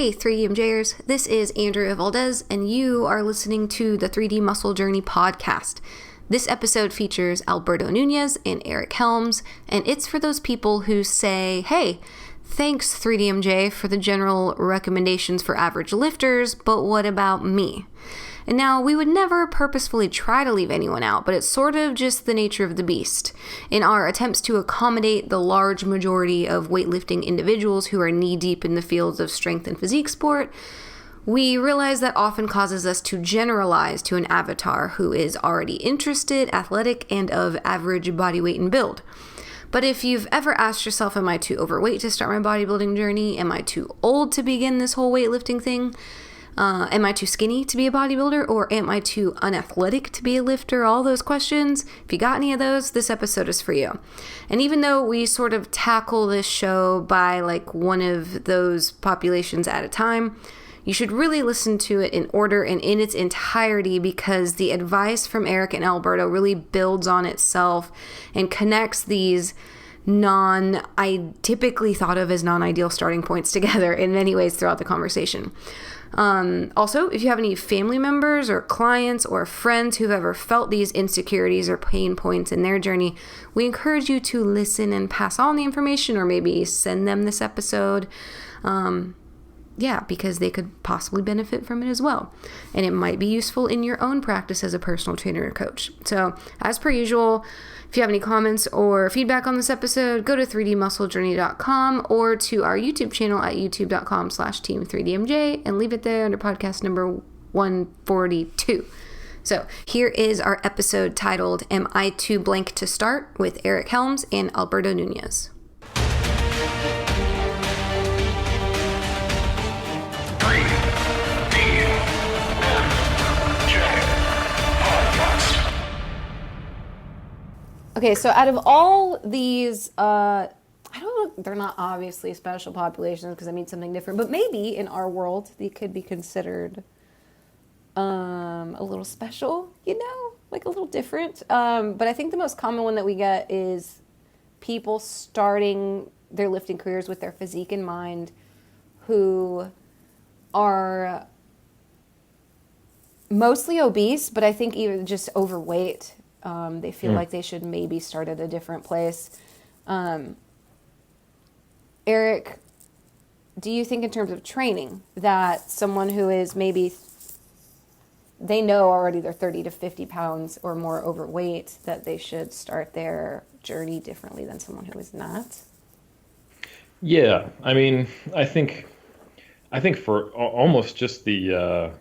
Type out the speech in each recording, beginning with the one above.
Hey 3DMJers, this is Andrea Valdez, and you are listening to the 3D Muscle Journey podcast. This episode features Alberto Nunez and Eric Helms, and it's for those people who say, hey, thanks 3DMJ for the general recommendations for average lifters, but what about me? And now, we would never purposefully try to leave anyone out, but it's sort of just the nature of the beast. In our attempts to accommodate the large majority of weightlifting individuals who are knee-deep in the fields of strength and physique sport, we realize that often causes us to generalize to an avatar who is already interested, athletic, and of average body weight and build. But if you've ever asked yourself, am I too overweight to start my bodybuilding journey? Am I too old to begin this whole weightlifting thing? Am I too skinny to be a bodybuilder, or am I too unathletic to be a lifter? All those questions. If you got any of those, this episode is for you. And even though we sort of tackle this show by like one of those populations at a time, you should really listen to it in order and in its entirety, because the advice from Eric and Alberto really builds on itself and connects these typically thought of as non-ideal starting points together in many ways throughout the conversation. Also, if you have any family members or clients or friends who've ever felt these insecurities or pain points in their journey, we encourage you to listen and pass on the information, or maybe send them this episode. Because they could possibly benefit from it as well. And it might be useful in your own practice as a personal trainer or coach. So, as per usual, if you have any comments or feedback on this episode, go to 3dmusclejourney.com or to our YouTube channel at youtube.com/team3dmj and leave it there under podcast number 142. So here is our episode titled, Am I Too Blank to Start? With Eric Helms and Alberto Nunez. Okay, so out of all these, I don't know, they're not obviously special populations because I mean something different, but maybe in our world they could be considered a little special, like a little different. But I think the most common one that we get is people starting their lifting careers with their physique in mind who are mostly obese, but I think even just overweight. They feel like they should maybe start at a different place. Eric, do you think in terms of training that someone who is maybe, they know already they're 30 to 50 pounds or more overweight, that they should start their journey differently than someone who is not? Yeah, I mean, I think for almost just the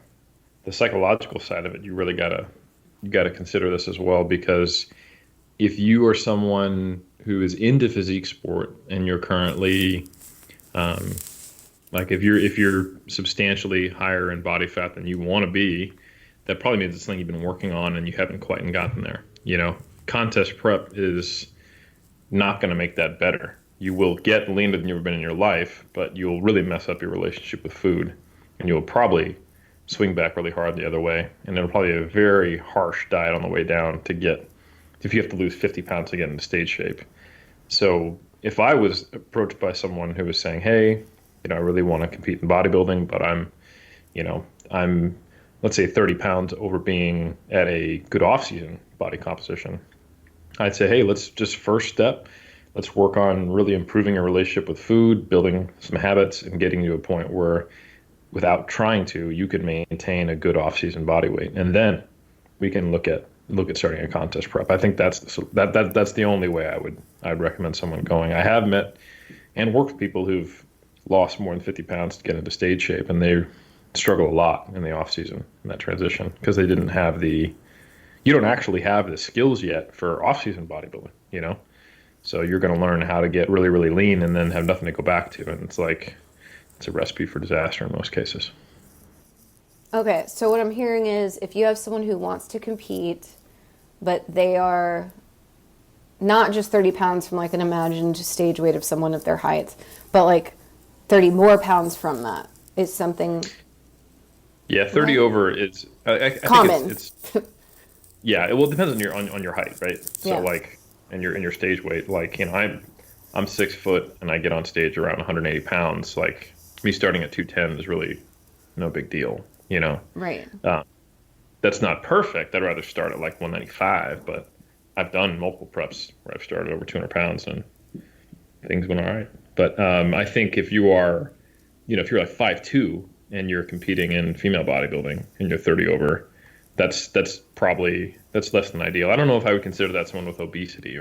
psychological side of it, you really gotta consider this as well, because if you are someone who is into physique sport and you're currently if you're substantially higher in body fat than you want to be, that probably means it's something you've been working on and you haven't quite gotten there. Contest prep is not going to make that better. You will get leaner than you've ever been in your life, but you'll really mess up your relationship with food, and you'll probably swing back really hard the other way, and it'll probably be a very harsh diet on the way down to get, if you have to lose 50 pounds to get into stage shape. So if I was approached by someone who was saying, hey, I really want to compete in bodybuilding, but I'm let's say 30 pounds over being at a good off-season body composition, I'd say, hey, let's just first step, let's work on really improving your relationship with food, building some habits, and getting to a point where without trying to, you could maintain a good off-season body weight, and then we can look at starting a contest prep. I think that's the only way I'd recommend someone going. I have met and worked with people who've lost more than 50 pounds to get into stage shape, and they struggle a lot in the off-season in that transition because they didn't have you don't actually have the skills yet for off-season bodybuilding, So you're going to learn how to get really, really lean and then have nothing to go back to, and it's a recipe for disaster in most cases. Okay, so what I'm hearing is if you have someone who wants to compete, but they are not just 30 pounds from like an imagined stage weight of someone of their height, but like 30 more pounds from that is something. Yeah, 30 over is I common. Think it's yeah, it depends on your height, right? So yeah. Like, and your stage weight. Like, I'm 6 foot and I get on stage around 180 pounds. Like, me starting at 210 is really no big deal, you know. Right. That's not perfect. I'd rather start at like 195, but I've done multiple preps where I've started over 200 pounds and things went all right. But I think if you are, if you're like 5'2" and you're competing in female bodybuilding and you're 30 over, that's less than ideal. I don't know if I would consider that someone with obesity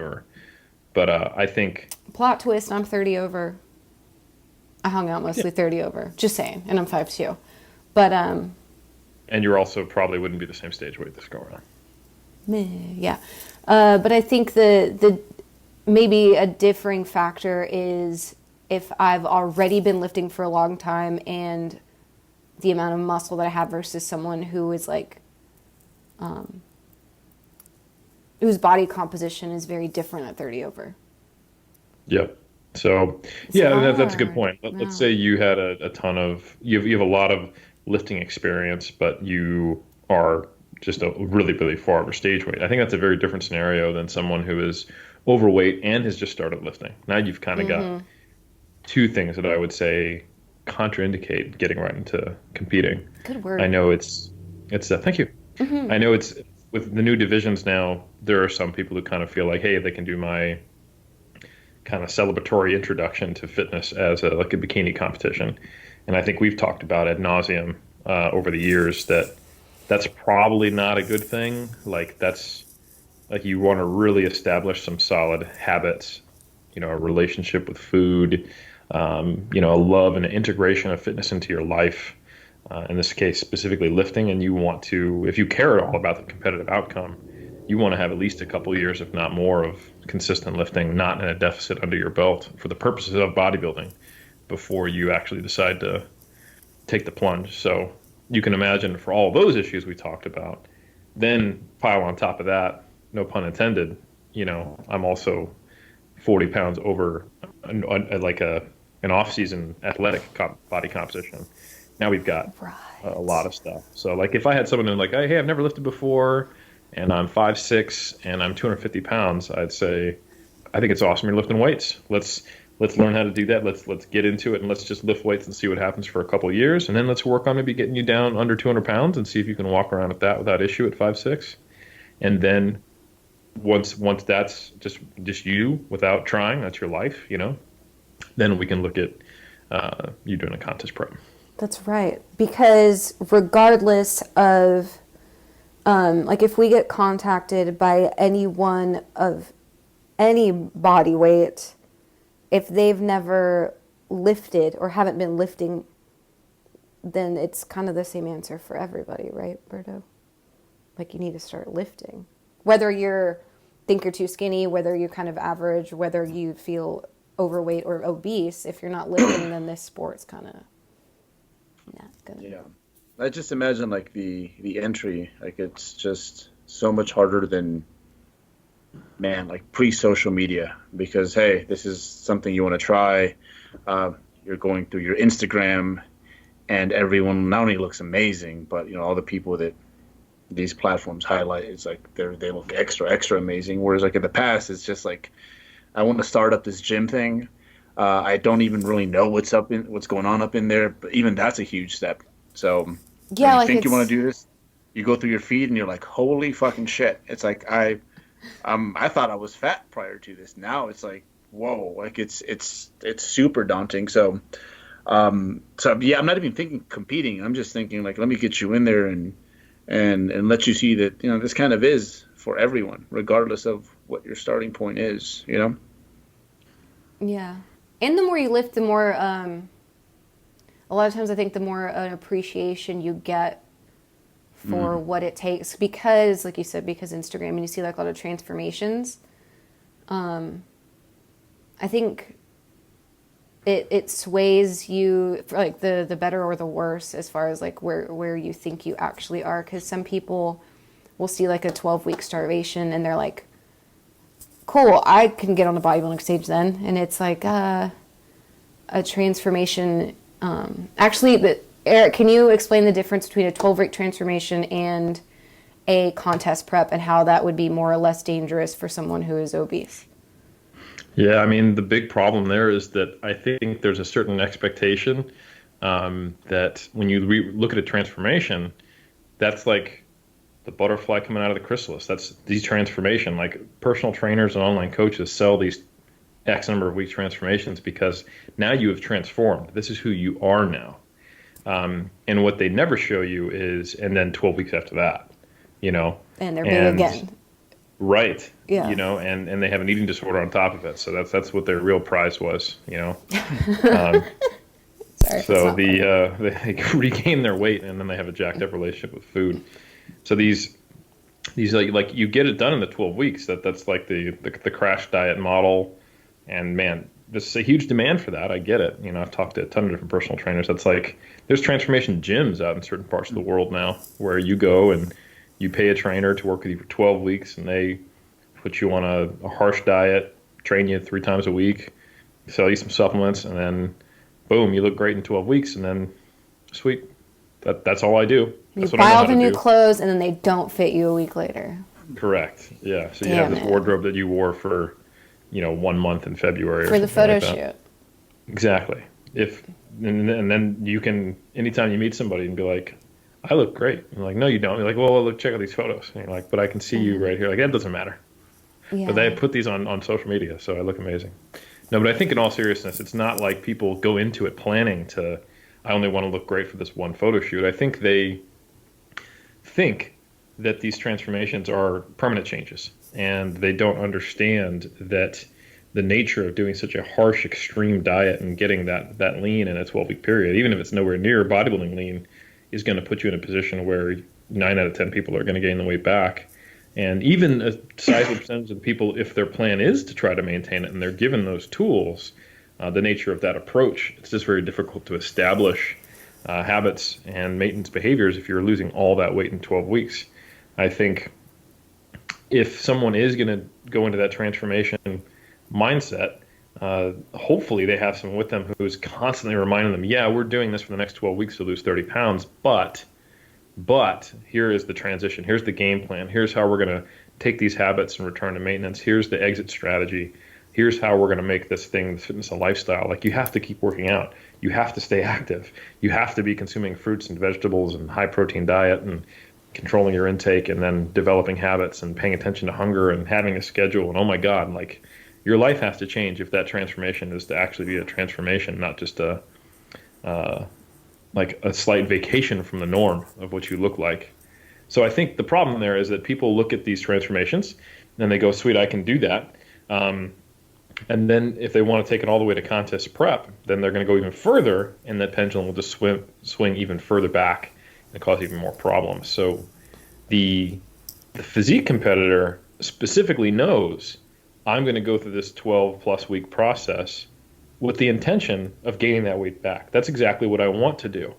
but I think. Plot twist, I'm 30 over. I hung out mostly 30 over, just saying, and I'm 5'2". But and you also probably wouldn't be the same stage weight this go around. Yeah. But I think the maybe a differing factor is if I've already been lifting for a long time and the amount of muscle that I have versus someone who is like, whose body composition is very different at 30 over. Yep. So, that's a good point. Let's say you had a ton of, you have a lot of lifting experience, but you are just a really, really far over stage weight. I think that's a very different scenario than someone who is overweight and has just started lifting. Now you've kind of got two things that I would say contraindicate getting right into competing. Good word. I know it's thank you. I know it's with the new divisions now, there are some people who kind of feel like, hey, they can do my kind of celebratory introduction to fitness as like a bikini competition. And I think we've talked about ad nauseum over the years that's probably not a good thing. Like that's like you want to really establish some solid habits, a relationship with food, a love and an integration of fitness into your life. In this case, specifically lifting, and you want to, if you care at all about the competitive outcome, you want to have at least a couple years, if not more, of consistent lifting, not in a deficit under your belt for the purposes of bodybuilding before you actually decide to take the plunge. So you can imagine for all those issues we talked about, then pile on top of that, no pun intended, I'm also 40 pounds over like an off-season athletic body composition. Now we've got a lot of stuff. So like if I had someone who's like, hey, I've never lifted before and I'm 5'6" and I'm 250 pounds, I'd say, I think it's awesome you're lifting weights. Let's learn how to do that. Let's get into it and let's just lift weights and see what happens for a couple of years. And then let's work on maybe getting you down under 200 pounds and see if you can walk around with that without issue at 5'6". And then once that's just you without trying, that's your life, then we can look at you doing a contest prep. That's right. Because regardless of, like if we get contacted by anyone of any body weight, if they've never lifted or haven't been lifting, then it's kind of the same answer for everybody, right, Berto? Like you need to start lifting. Whether you think you're too skinny, whether you're kind of average, whether you feel overweight or obese, if you're not lifting, then this sport's kind of not gonna. Yeah, I just imagine like the entry, like it's just so much harder than, man, like pre-social media, because hey, this is something you want to try. You're going through your Instagram, and everyone not only looks amazing, but all the people that these platforms highlight, it's like they look extra amazing. Whereas like in the past, it's just like, I want to start up this gym thing. I don't even really know what's going on up in there, but even that's a huge step. So yeah, you think you want to do this, you go through your feed and you're like, holy fucking shit! It's like I thought I was fat prior to this. Now it's like, whoa, like it's super daunting. So yeah, I'm not even thinking competing. I'm just thinking like, let me get you in there and let you see that this kind of is for everyone, regardless of what your starting point is. Yeah. And the more you lift, the more, a lot of times I think the more an appreciation you get for what it takes. Because, like you said, because Instagram, and you see like a lot of transformations, I think it sways you for like the better or the worse as far as like where you think you actually are. Because some people will see like a 12-week starvation and they're like, cool, I can get on the bodybuilding stage then. And it's like a transformation. Actually, Eric, can you explain the difference between a 12-week transformation and a contest prep and how that would be more or less dangerous for someone who is obese? Yeah, I mean, the big problem there is that I think there's a certain expectation that when you look at a transformation, that's like the butterfly coming out of the chrysalis. That's the transformation. Like personal trainers and online coaches sell these X number of weeks transformations because now you have transformed. This is who you are now. And what they never show you is, and then 12 weeks after that, And they're big again. Right. Yeah. And they have an eating disorder on top of it. So that's what their real prize was, Sorry, so they regain their weight and then they have a jacked up relationship with food. So these like you get it done in the 12 weeks. That's like the crash diet model. And man, there's a huge demand for that. I get it. I've talked to a ton of different personal trainers. That's like there's transformation gyms out in certain parts of the world now where you go and you pay a trainer to work with you for 12 weeks and they put you on a harsh diet, train you 3 times a week, sell you some supplements, and then boom, you look great in 12 weeks, and then sweet. That's all I do. You buy all the new clothes, and then they don't fit you a week later. Correct. Yeah. So you have this wardrobe that you wore for, 1 month in February. For the photo shoot. Exactly. And then you can, anytime you meet somebody and be like, I look great. I'm like, no, you don't. You're like, well, look, check out these photos. And you're like, but I can see you right here. Like, that doesn't matter. Yeah. But they put these on social media, so I look amazing. No, but I think in all seriousness, it's not like people go into it planning to, I only want to look great for this one photo shoot. I think they think that these transformations are permanent changes, and they don't understand that the nature of doing such a harsh, extreme diet and getting that lean in a 12-week period, even if it's nowhere near bodybuilding lean, is going to put you in a position where 9 out of 10 people are going to gain the weight back. And even a sizable percentage of the people, if their plan is to try to maintain it and they're given those tools, the nature of that approach, it's just very difficult to establish habits and maintenance behaviors if you're losing all that weight in 12 weeks. I think if someone is going to go into that transformation mindset, hopefully they have someone with them who's constantly reminding them, yeah, we're doing this for the next 12 weeks to lose 30 pounds, but here is the transition. Here's the game plan. Here's how we're going to take these habits and return to maintenance. Here's the exit strategy. Here's how we're going to make this fitness a lifestyle. Like, you have to keep working out. You have to stay active. You have to be consuming fruits and vegetables and high protein diet and controlling your intake and then developing habits and paying attention to hunger and having a schedule. And oh my God, like, your life has to change if that transformation is to actually be a transformation, not just like a slight vacation from the norm of what you look like. So I think the problem there is that people look at these transformations and they go, sweet, I can do that. And then if they want to take it all the way to contest prep, then they're going to go even further, and that pendulum will just swing even further back and cause even more problems. So the physique competitor specifically knows, I'm going to go through this 12-plus week process with the intention of gaining that weight back. That's exactly what I want to do.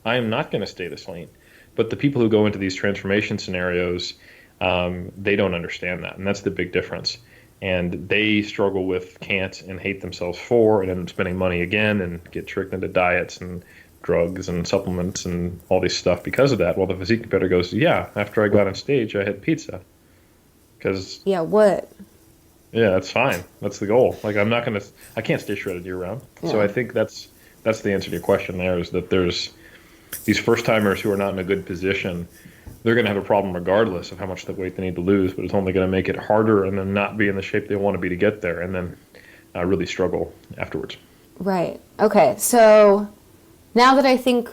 I am not going to stay this lean. But the people who go into these transformation scenarios, they don't understand that, and that's the big difference. And they struggle with can't and hate themselves for, and end up spending money again and get tricked into diets and drugs and supplements and all this stuff because of that. While the physique competitor goes, yeah, after I got on stage, I had pizza. Yeah, what? Yeah, that's fine. That's the goal. Like, I can't stay shredded year round. Yeah. So I think that's the answer to your question there, is that there's these first timers who are not in a good position. They're going to have a problem regardless of how much weight they need to lose, but it's only going to make it harder and then not be in the shape they want to be to get there, and then really struggle afterwards. Right. Okay. So now that I think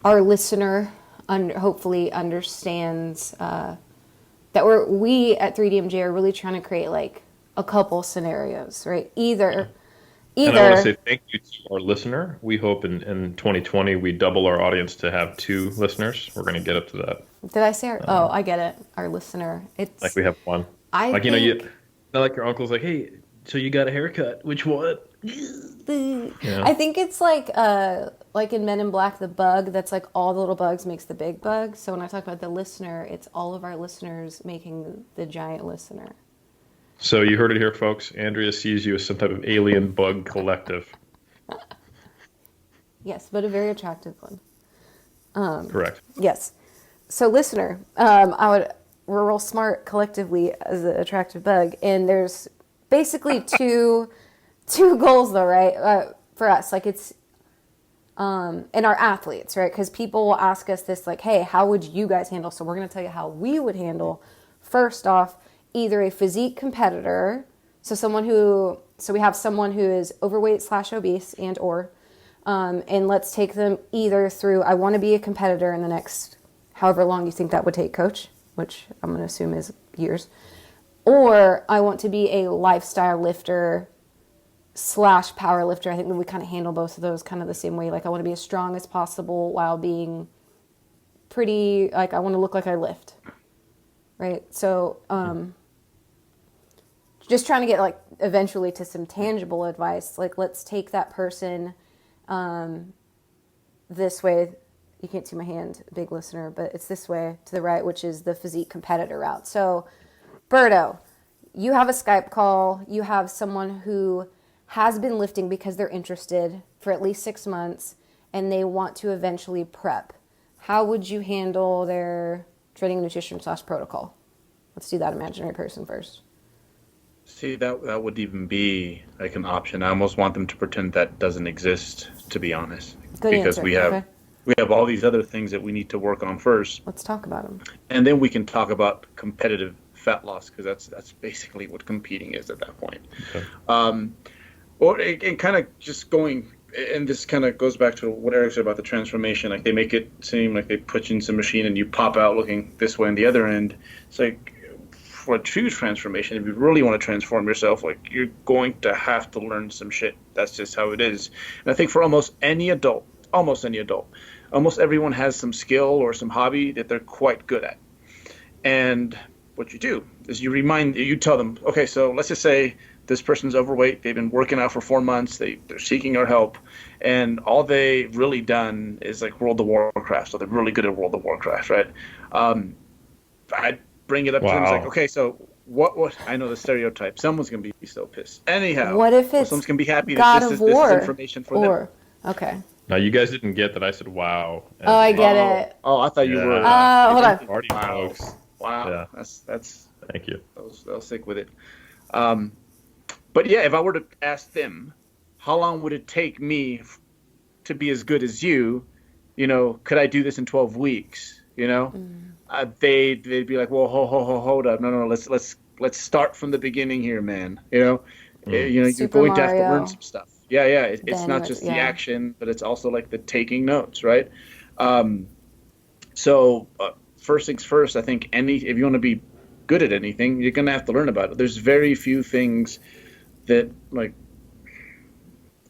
our listener hopefully understands that we at 3DMJ are really trying to create like a couple scenarios, right? Either. And I want to say thank you to our listener. We hope in 2020 we double our audience to have 2 listeners. We're going to get up to that. Did I say I get it. Our listener. It's like we have one. Not like your uncle's like, hey, so you got a haircut? Which one? Yeah. I think it's like in Men in Black, the bug that's like all the little bugs makes the big bug. So when I talk about the listener, it's all of our listeners making the giant listener. So you heard it here, folks. Andrea sees you as some type of alien bug collective. Yes, but a very attractive one. Correct. Yes. So listener, we're real smart collectively as an attractive bug, and there's basically two goals though, right? For us, like it's and our athletes, right? Because people will ask us this, like, hey, how would you guys handle? So we're going to tell you how we would handle, first off, either a physique competitor, so we have someone who is overweight / obese and let's take them either through, I want to be a competitor in the next however long you think that would take, coach, which I'm going to assume is years, or I want to be a lifestyle lifter / power lifter. I think that we kind of handle both of those kind of the same way. Like, I want to be as strong as possible while being pretty, like, I want to look like I lift, right? So just trying to get, like, eventually to some tangible advice. Like, let's take that person this way. You can't see my hand, big listener, but it's this way to the right, which is the physique competitor route. So, Berto, you have a Skype call. You have someone who has been lifting because they're interested for at least 6 months and they want to eventually prep. How would you handle their training nutrition / protocol? Let's do that imaginary person first. See, that would even be like an option. I almost want them to pretend that doesn't exist, to be honest. Good because answer. we have all these other things that we need to work on first. Let's talk about them. And then we can talk about competitive fat loss, because that's basically what competing is at that point. Okay. And kind of just going, and this kind of goes back to what Eric said about the transformation. Like, they make it seem like they put you in some machine and you pop out looking this way and the other end. It's like, for a true transformation, if you really want to transform yourself, like, you're going to have to learn some shit. That's just how it is. And I think for almost any adult, almost everyone has some skill or some hobby that they're quite good at. And what you do is you tell them, okay, so let's just say this person's overweight. They've been working out for 4 months. They're seeking our help. And all they've really done is like World of Warcraft. So they're really good at World of Warcraft, right? I'd bring it up to them. It's like, okay, so what I know the stereotype. Someone's going to be so pissed. Anyhow, what if it's someone's going to be happy God that of this is War information for them. Okay. Now, you guys didn't get that I said wow. Oh, I get it. Oh, I thought you were. Hold on. Party folks. Wow. Yeah. That's. Thank you. I'll stick with it. But yeah, if I were to ask them, how long would it take me to be as good as you? You know, could I do this in 12 weeks? You know, they'd be like, well, hold up, no, let's start from the beginning here, man. You know, you're going to have to learn some stuff. Yeah, it's not just the action, but it's also like the taking notes, right? So first things first, I think if you want to be good at anything, you're going to have to learn about it. There's very few things that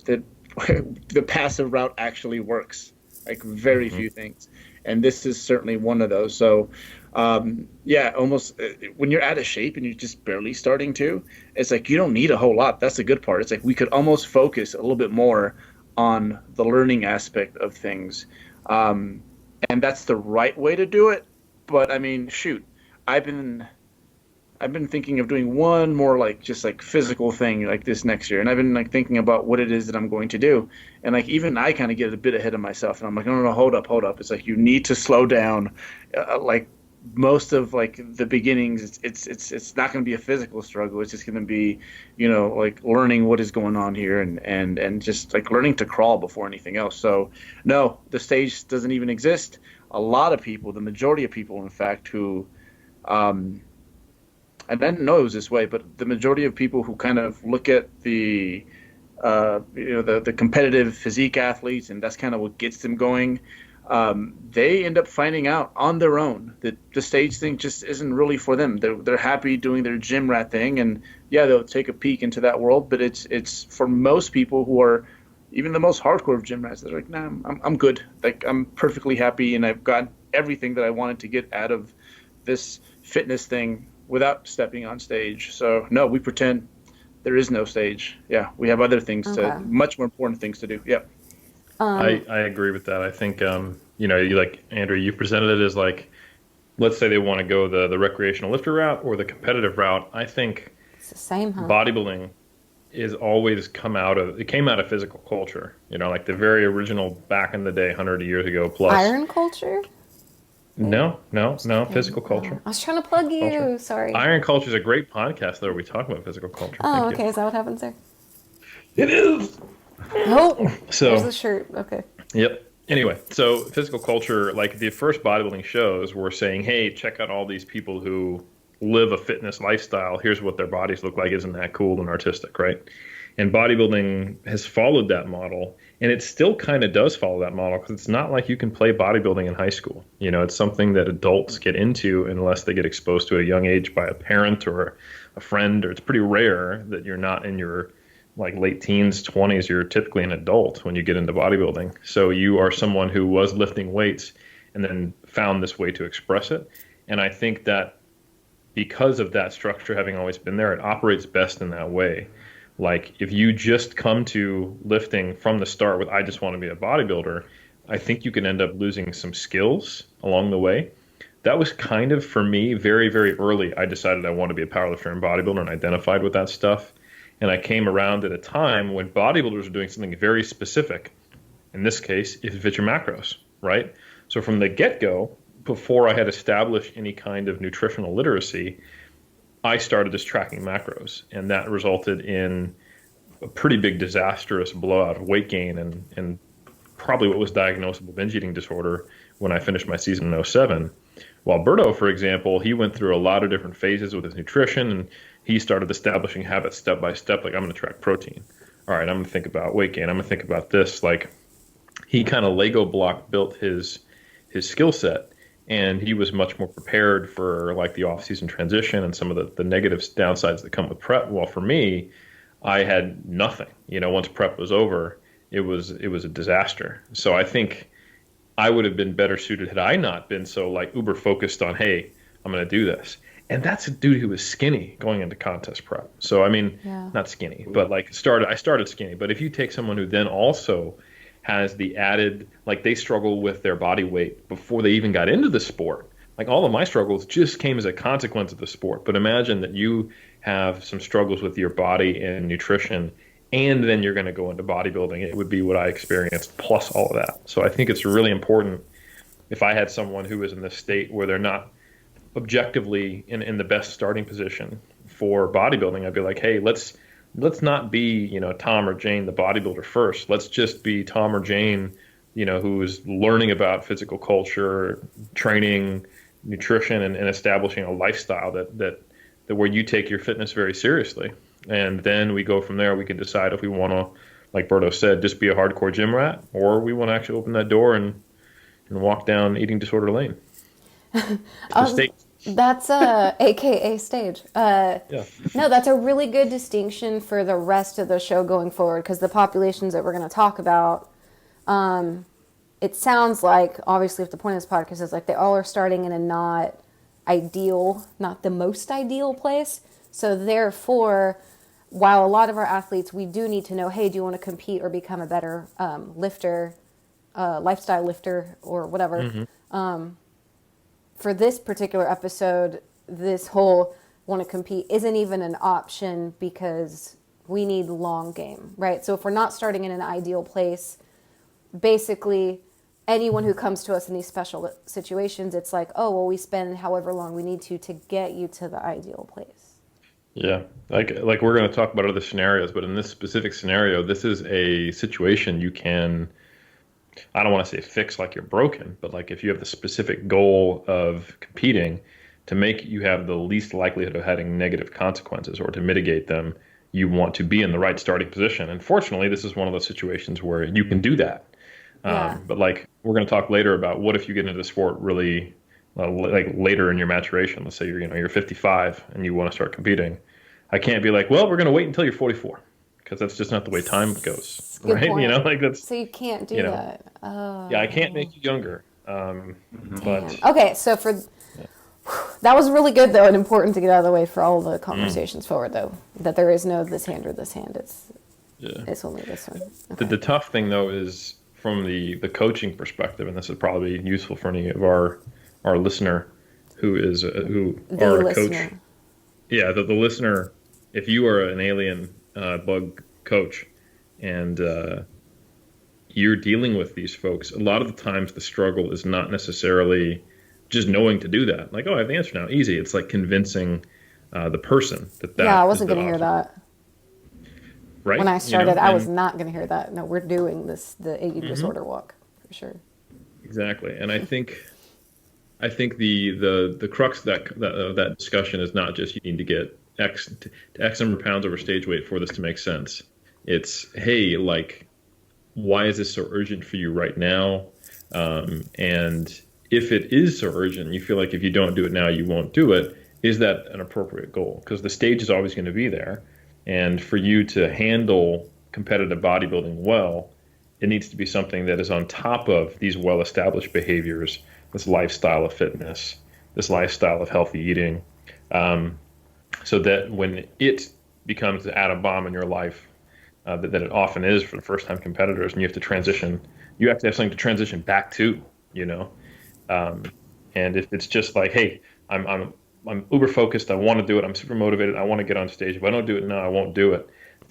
the passive route actually works. Like, very few things. And this is certainly one of those. So, almost when you're out of shape and you're just barely starting to, it's like you don't need a whole lot. That's the good part. It's like we could almost focus a little bit more on the learning aspect of things. And that's the right way to do it. But, I mean, shoot, I've been thinking of doing one more just physical thing like this next year, and I've been thinking about what it is that I'm going to do, and even I kind of get a bit ahead of myself, and I'm like, no, hold up. It's like you need to slow down. Most of the beginnings, it's not going to be a physical struggle. It's just going to be learning what is going on here and just learning to crawl before anything else. So no, the stage doesn't even exist. A lot of people, the majority of people, in fact, who I didn't know it was this way, but the majority of people who kind of look at the competitive physique athletes, and that's kind of what gets them going, they end up finding out on their own that the stage thing just isn't really for them. They're happy doing their gym rat thing, and yeah, they'll take a peek into that world, but it's for most people who are even the most hardcore of gym rats. They're like, nah, I'm good. I'm perfectly happy, and I've got everything that I wanted to get out of this fitness thing without stepping on stage. So no, we pretend there is no stage. Yeah, we have other things much more important things to do. Yeah. I agree with that. I think, you Andrea, you presented it as let's say they want to go the recreational lifter route or the competitive route. I think it's the same, huh? Bodybuilding is always came out of physical culture, the very original back in the day, 100 years ago plus. Iron culture? No, physical culture. I was trying to plug you. Culture. Sorry. Iron Culture is a great podcast, though, where we talk about physical culture. Oh, okay. Is that what happens there? It is. Nope. So there's the shirt. Okay. Yep. Anyway, so physical culture, like the first bodybuilding shows were saying, hey, check out all these people who live a fitness lifestyle. Here's what their bodies look like. Isn't that cool and artistic, right? And bodybuilding has followed that model, and it still kind of does follow that model because it's not like you can play bodybuilding in high school. You know, it's something that adults get into unless they get exposed to at a young age by a parent or a friend, or it's pretty rare that you're not in your like late teens, 20s, you're typically an adult when you get into bodybuilding. So you are someone who was lifting weights and then found this way to express it. And I think that because of that structure having always been there, it operates best in that way. Like if you just come to lifting from the start with, I just want to be a bodybuilder, I think you can end up losing some skills along the way. That was kind of for me very, very early. I decided I want to be a powerlifter and bodybuilder and identified with that stuff. And I came around at a time when bodybuilders were doing something very specific. In this case, if you fit your macros, right? So from the get-go, before I had established any kind of nutritional literacy, I started just tracking macros. And that resulted in a pretty big disastrous blowout of weight gain and probably what was diagnosable binge eating disorder when I finished my season in '07. While Alberto, for example, he went through a lot of different phases with his nutrition, and he started establishing habits step by step. Like, I'm going to track protein. All right, I'm going to think about weight gain. I'm going to think about this. Like, he kind of Lego block built his skill set, and he was much more prepared for like the off-season transition and some of the negative downsides that come with prep. While for me, I had nothing. You know, once prep was over, it was a disaster. So I think I would have been better suited had I not been so like uber focused on, hey, I'm going to do this. And that's a dude who was skinny going into contest prep. So, I mean, not skinny, but like I started skinny. But if you take someone who then also has the added, like they struggle with their body weight before they even got into the sport. Like all of my struggles just came as a consequence of the sport. But imagine that you have some struggles with your body and nutrition, and then you're going to go into bodybuilding. It would be what I experienced plus all of that. So I think it's really important if I had someone who is in this state where they're not objectively in the best starting position for bodybuilding, I'd be like, hey, let's not be, you know, Tom or Jane, the bodybuilder first. Let's just be Tom or Jane, you know, who is learning about physical culture, training, nutrition, and establishing a lifestyle that where you take your fitness very seriously. And then we go from there. We can decide if we want to, like Berto said, just be a hardcore gym rat, or we want to actually open that door and walk down eating disorder lane. That's AKA stage. Yeah. No, that's a really good distinction for the rest of the show going forward, because the populations that we're going to talk about, it sounds like, obviously, if the point of this podcast is like they all are starting in a not the most ideal place. So therefore, while a lot of our athletes, we do need to know, hey, do you want to compete or become a better lifter, lifestyle lifter, or whatever. For this particular episode, this whole want to compete isn't even an option because we need long game, right? So if we're not starting in an ideal place, basically anyone who comes to us in these special situations, it's like, oh, well, we spend however long we need to get you to the ideal place. Yeah, like we're going to talk about other scenarios, but in this specific scenario, this is a situation you can, I don't want to say fix like you're broken, but like if you have the specific goal of competing, to make you have the least likelihood of having negative consequences or to mitigate them, you want to be in the right starting position. And fortunately, this is one of those situations where you can do that. But like we're going to talk later about what if you get into the sport really like later in your maturation. Let's say you're 55 and you want to start competing. I can't be like, well, we're going to wait until you're 44. Because that's just not the way time goes, Good right? point. You know, like that's. So you can't do that. Oh. Yeah, I can't make you younger. But okay, so that was really good though, and important to get out of the way for all the conversations forward though. That there is no this hand or this hand. It's only this one. Okay. The tough thing though is from the coaching perspective, and this is probably useful for any of our listener who is our coach. Yeah, the listener. If you are an alien bug coach and you're dealing with these folks, a lot of the times the struggle is not necessarily just knowing to do that. Like, oh, I have the answer now. Easy. It's like convincing the person that. Yeah, I wasn't going to hear that. Right. When I started, I was not going to hear that. No, we're doing the eating disorder walk. for sure. Exactly. And I think the crux of that discussion is not just you need to get X number of pounds over stage weight for this to make sense. It's, hey, like, why is this so urgent for you right now? And if it is so urgent, you feel like if you don't do it now, you won't do it. Is that an appropriate goal? Because the stage is always going to be there. And for you to handle competitive bodybuilding well, it needs to be something that is on top of these well-established behaviors, this lifestyle of fitness, this lifestyle of healthy eating, so that when it becomes the atom bomb in your life, that it often is for the first-time competitors, and you have to transition, you have to have something to transition back to, you know. And if it's just like, hey, I'm uber focused, I want to do it, I'm super motivated, I want to get on stage. If I don't do it now, I won't do it.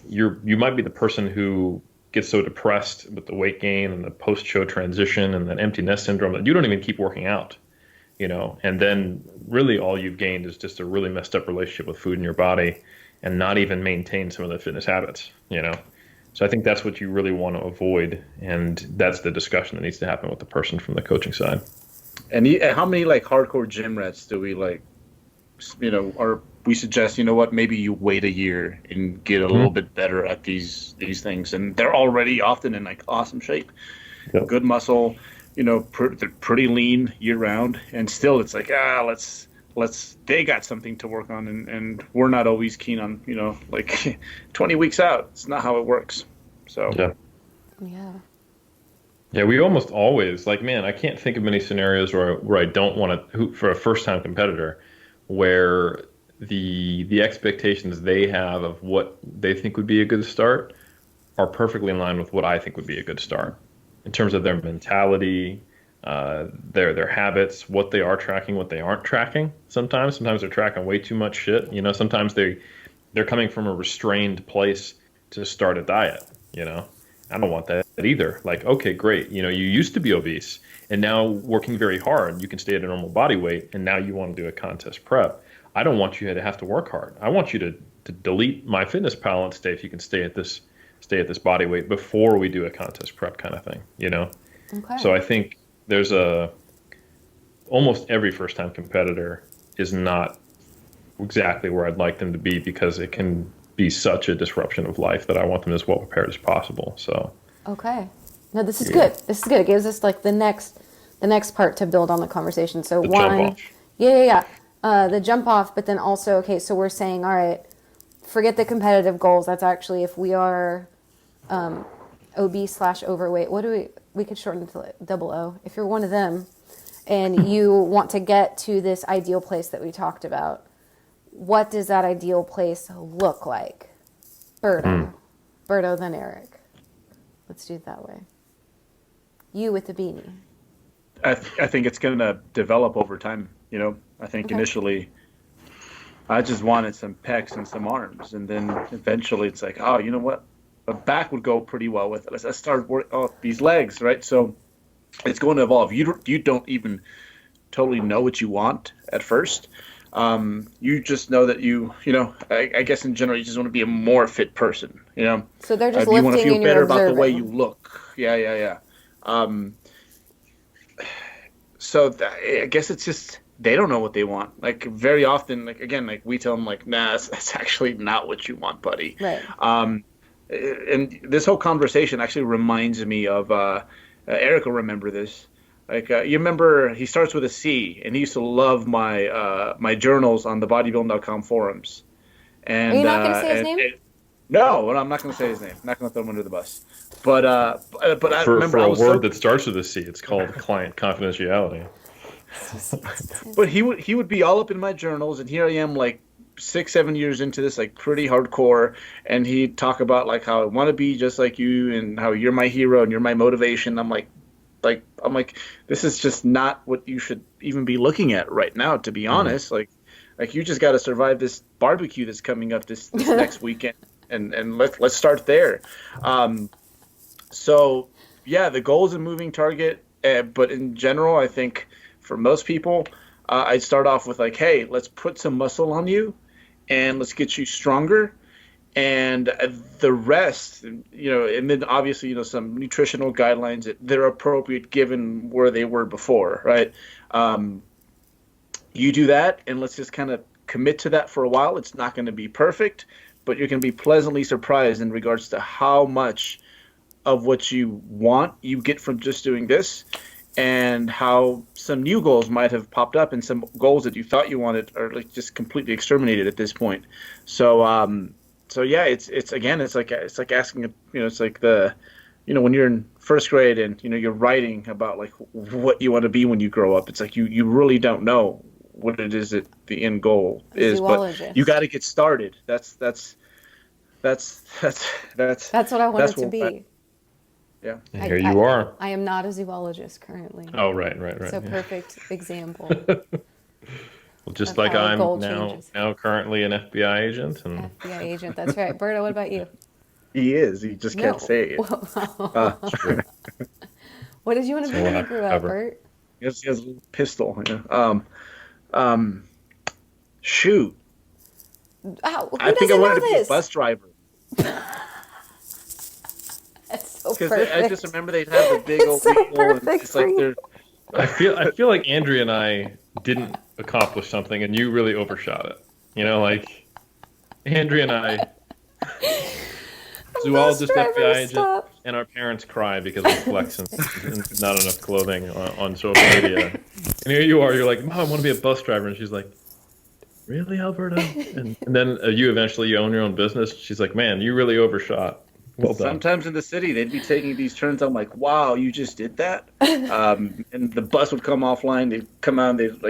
You might be the person who gets so depressed with the weight gain and the post-show transition and that empty nest syndrome that you don't even keep working out, you know. And then really all you've gained is just a really messed up relationship with food in your body and not even maintain some of the fitness habits, you know. So I think that's what you really want to avoid, and that's the discussion that needs to happen with the person from the coaching side. And how many like hardcore gym rats do we like, you know, or we suggest, you know what, maybe you wait a year and get a little bit better at these things, and they're already often in like awesome shape, good muscle, you know, they're pretty lean year round, and still it's like, let's they got something to work on, and we're not always keen on, you know, like 20 weeks out. It's not how it works. So yeah, we almost always, like, man, I can't think of many scenarios where I don't want to, for a first-time competitor, where the expectations they have of what they think would be a good start are perfectly in line with what I think would be a good start in terms of their mentality, their habits, what they are tracking, what they aren't tracking. Sometimes they're tracking way too much shit. You know, sometimes they're coming from a restrained place to start a diet, you know. I don't want that either. Like, okay, great. You know, you used to be obese and now working very hard, you can stay at a normal body weight, and now you want to do a contest prep. I don't want you to have to work hard. I want you to delete MyFitnessPal and stay if you can stay at this body weight before we do a contest prep kind of thing, you know? Okay. So I think there's almost every first-time competitor is not exactly where I'd like them to be, because it can be such a disruption of life that I want them as well prepared as possible. So okay, no, this is good. This is good. It gives us like the next part to build on the conversation. So the jump off. The jump off, but then also, okay, so we're saying, all right, forget the competitive goals. That's actually if we are obese/overweight. What do we could shorten to double O. If you're one of them and you want to get to this ideal place that we talked about, what does that ideal place look like? Berto, then Eric. Let's do it that way. You with the beanie. I think it's going to develop over time. You know, I think initially I just wanted some pecs and some arms, and then eventually it's like, oh, you know what? A back would go pretty well with it. Let's start working these legs, right? So it's going to evolve. You don't even totally know what you want at first. You just know that you know, I guess in general, you just want to be a more fit person, you know? So they're just you lifting want to feel and better you're about observing. the way you look. Yeah. So I guess it's just, they don't know what they want. Like very often, like again, like we tell them like, nah, that's actually not what you want, buddy. Right. And this whole conversation actually reminds me of, Eric will remember this. Like you remember, he starts with a C, and he used to love my my journals on the bodybuilding.com forums. And are you not going to say his name? No, I'm not going to say his name. I'm not going to throw him under the bus. But I remember for I a was word that starts with a C, it's called client confidentiality. But he would be all up in my journals, and here I am, like 6-7 years into this, like pretty hardcore, and he'd talk about like how I want to be just like you, and how you're my hero and you're my motivation. I'm like, this is just not what you should even be looking at right now, to be honest. Like you just got to survive this barbecue that's coming up this next weekend, and let's start there. So yeah, the goal is a moving target, but in general, I think for most people, I'd start off with like, hey, let's put some muscle on you, and let's get you stronger, And the rest, and then obviously, some nutritional guidelines that are appropriate given where they were before, right? You do that, and let's just kind of commit to that for a while. It's not going to be perfect, but you're going to be pleasantly surprised in regards to how much of what you want you get from just doing this, and how some new goals might have popped up, and some goals that you thought you wanted are like just completely exterminated at this point. So yeah, it's like asking, it's like when you're in first grade and you're writing about like what you want to be when you grow up. It's like you really don't know what it is that the end goal is, but you got to get started. That's what I wanted to be. Yeah. And here you are. I am not a zoologist currently. Oh, right. It's a perfect example. Well, just like I'm now currently an FBI agent. FBI agent, that's right. Berto, what about you? He is. He just can't say it. What did you want to be when you grew up, Bert? He has a little pistol. Shoot. I think I wanted to be a bus driver. That's so perfect. I just remember they'd have a big old wheel, and it's like they're. I feel like Andrea and I didn't accomplish something, and you really overshot it. Like Andrea and I, zoologist, FBI agent, and our parents cry because we flex and not enough clothing on social media. And here you are, you're like, Mom, I want to be a bus driver, and she's like, really, Alberto? And then you eventually own your own business. She's like, man, you really overshot. Well done. Sometimes in the city, they'd be taking these turns. I'm like, wow, you just did that? And the bus would come offline. They'd come out, they'd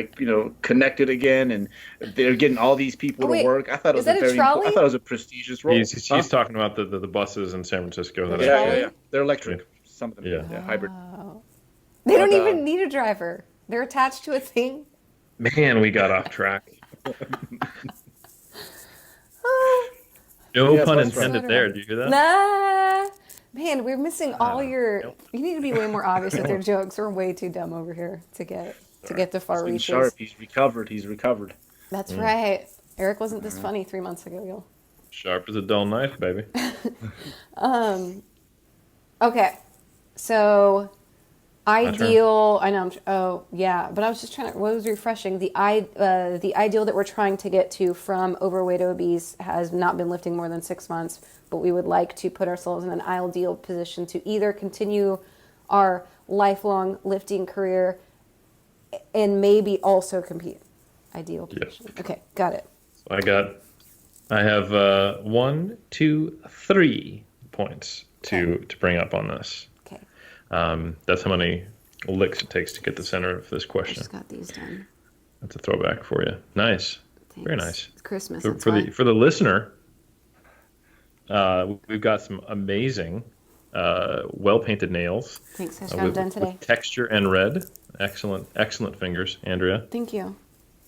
connect it again, and they're getting all these people to work. I thought it was I thought it was a prestigious role. He's talking about the buses in San Francisco. Yeah. They're electric. Some of them, yeah, hybrid. They don't even need a driver. They're attached to a thing. Man, we got off track. No pun intended there. Do you hear that? Nah. Man, we're missing all your... You need to be way more obvious with your jokes. We're way too dumb over here to get to far reaches. Sharp. He's recovered. That's right. Eric wasn't this funny 3 months ago, y'all. Sharp as a dull knife, baby. Okay. So... Ideal, I know. But I was just trying to. What was refreshing? The ideal that we're trying to get to from overweight obese has not been lifting more than 6 months, but we would like to put ourselves in an ideal position to either continue our lifelong lifting career and maybe also compete. Ideal position. Yep. Okay, got it. So I have 1, 2, 3 points to bring up on this. That's how many licks it takes to get the center of this question. I just got these done. That's a throwback for you. Nice. Thanks. Very nice. It's Christmas. For the listener, we've got some amazing, well-painted nails. Thanks. I just got them done today. With texture and red. Excellent fingers, Andrea. Thank you.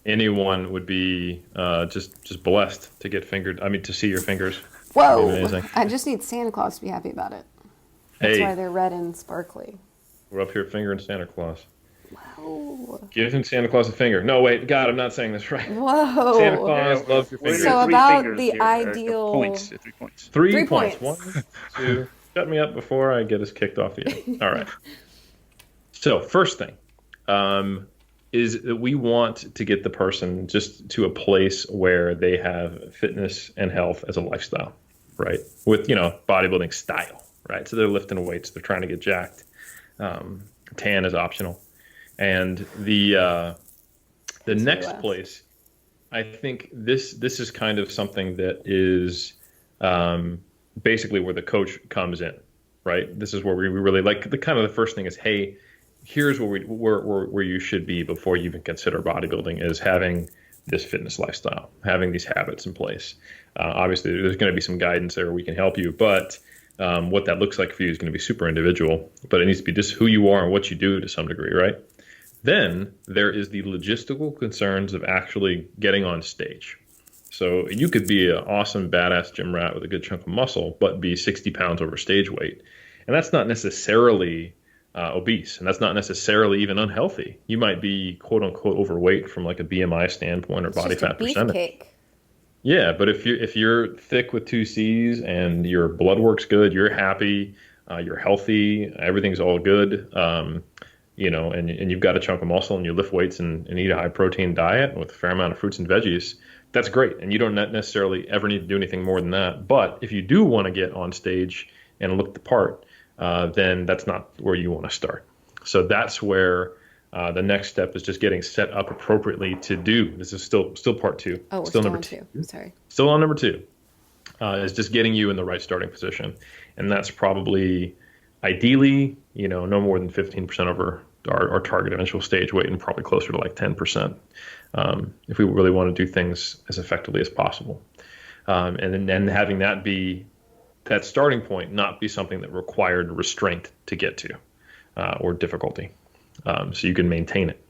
Anyone would be just blessed to get fingered. I mean, to see your fingers. Whoa! Amazing. I just need Santa Claus to be happy about it. That's why they're red and sparkly. We're up here fingering Santa Claus. Whoa. Giving Santa Claus a finger. No, wait. God, I'm not saying this right. Whoa. Santa Claus loves your fingers. So about the ideal... 3 points. 3 points. 3 points. 1, 2. Shut me up before I get us kicked off the air. All right. So first thing is that we want to get the person just to a place where they have fitness and health as a lifestyle, right? With, bodybuilding style. Right, so they're lifting weights. They're trying to get jacked. Tan is optional, and the next place, I think this is kind of something that is basically where the coach comes in. Right, this is where we really like the first thing is, hey, here's where you should be before you even consider bodybuilding, is having this fitness lifestyle, having these habits in place. Obviously, there's going to be some guidance there. We can help you, but what that looks like for you is going to be super individual, but it needs to be just who you are and what you do to some degree, right? Then there is the logistical concerns of actually getting on stage. So you could be an awesome, badass gym rat with a good chunk of muscle, but be 60 pounds over stage weight. And that's not necessarily obese, and that's not necessarily even unhealthy. You might be quote unquote overweight from like a BMI standpoint or body fat percentage. Cake. Yeah, but if you're thick with two C's and your blood work's good, you're happy, you're healthy, everything's all good, and you've got a chunk of muscle and you lift weights and eat a high protein diet with a fair amount of fruits and veggies, that's great. And you don't necessarily ever need to do anything more than that. But if you do want to get on stage and look the part, then that's not where you want to start. So that's where the next step is just getting set up appropriately to do. This is still part two. Oh, we're still still number on two. two. Sorry. Still on number two. Is just getting you in the right starting position, and that's probably ideally, no more than 15% over our target eventual stage weight, and probably closer to like 10%, if we really want to do things as effectively as possible. And then having that be that starting point, not be something that required restraint to get to, or difficulty, so you can maintain it,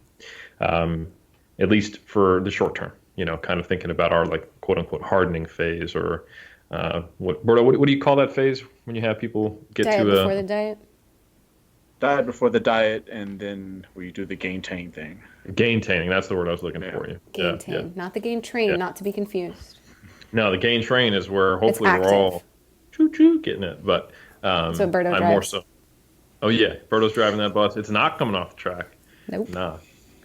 at least for the short term. Kind of thinking about our like quote unquote hardening phase, or Berto, what do you call that phase when you have people get Diet to before the diet? Diet before the diet, and then we do the gain-tain thing. Gain-taining? That's the word I was looking for you. Gain-tain, not the gain train, not to be confused. No, the gain train is where hopefully It's we're all choo-choo getting it, but so Berto I'm drives. more so. Oh yeah, Berto's driving that bus. It's not coming off the track. Nope. Nah.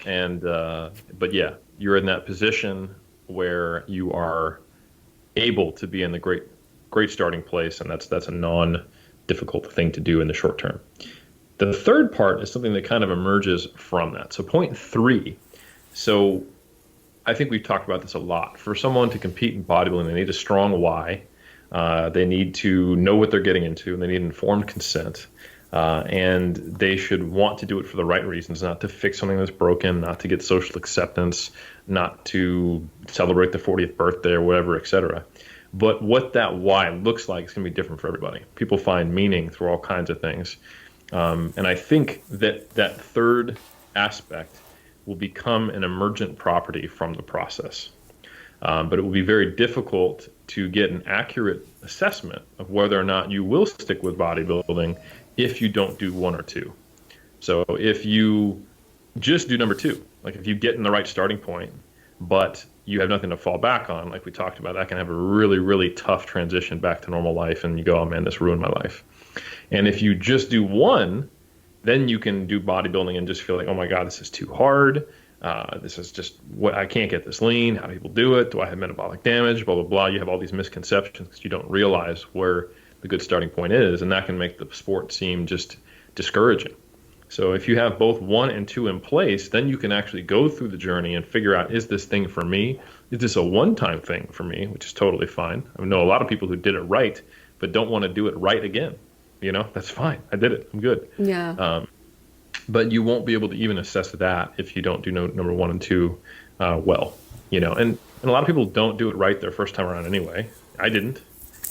And but yeah, you're in that position where you are able to be in the great starting place, and that's a non-difficult thing to do in the short term. The third part is something that kind of emerges from that. So point three. So I think we've talked about this a lot. For someone to compete in bodybuilding, they need a strong why. They need to know what they're getting into, and they need informed consent. And they should want to do it for the right reasons, not to fix something that's broken, not to get social acceptance, not to celebrate the 40th birthday or whatever, etc. But what that why looks like is going to be different for everybody. People find meaning through all kinds of things. And I think that third aspect will become an emergent property from the process. But it will be very difficult to get an accurate assessment of whether or not you will stick with bodybuilding if you don't do one or two. So if you just do number two, like if you get in the right starting point, but you have nothing to fall back on, like we talked about, that can have a really, really tough transition back to normal life, and you go, oh man, this ruined my life. And if you just do one, then you can do bodybuilding and just feel like, oh my God, this is too hard. This is just what I can't get this lean. How do people do it? Do I have metabolic damage? Blah, blah, blah. You have all these misconceptions because you don't realize where the good starting point is, and that can make the sport seem just discouraging. So if you have both one and two in place, then you can actually go through the journey and figure out, is this thing for me? Is this a one-time thing for me, which is totally fine. I know a lot of people who did it right, but don't want to do it right again. That's fine. I did it. I'm good. Yeah. But you won't be able to even assess that if you don't do number one and two well. And a lot of people don't do it right their first time around anyway. I didn't.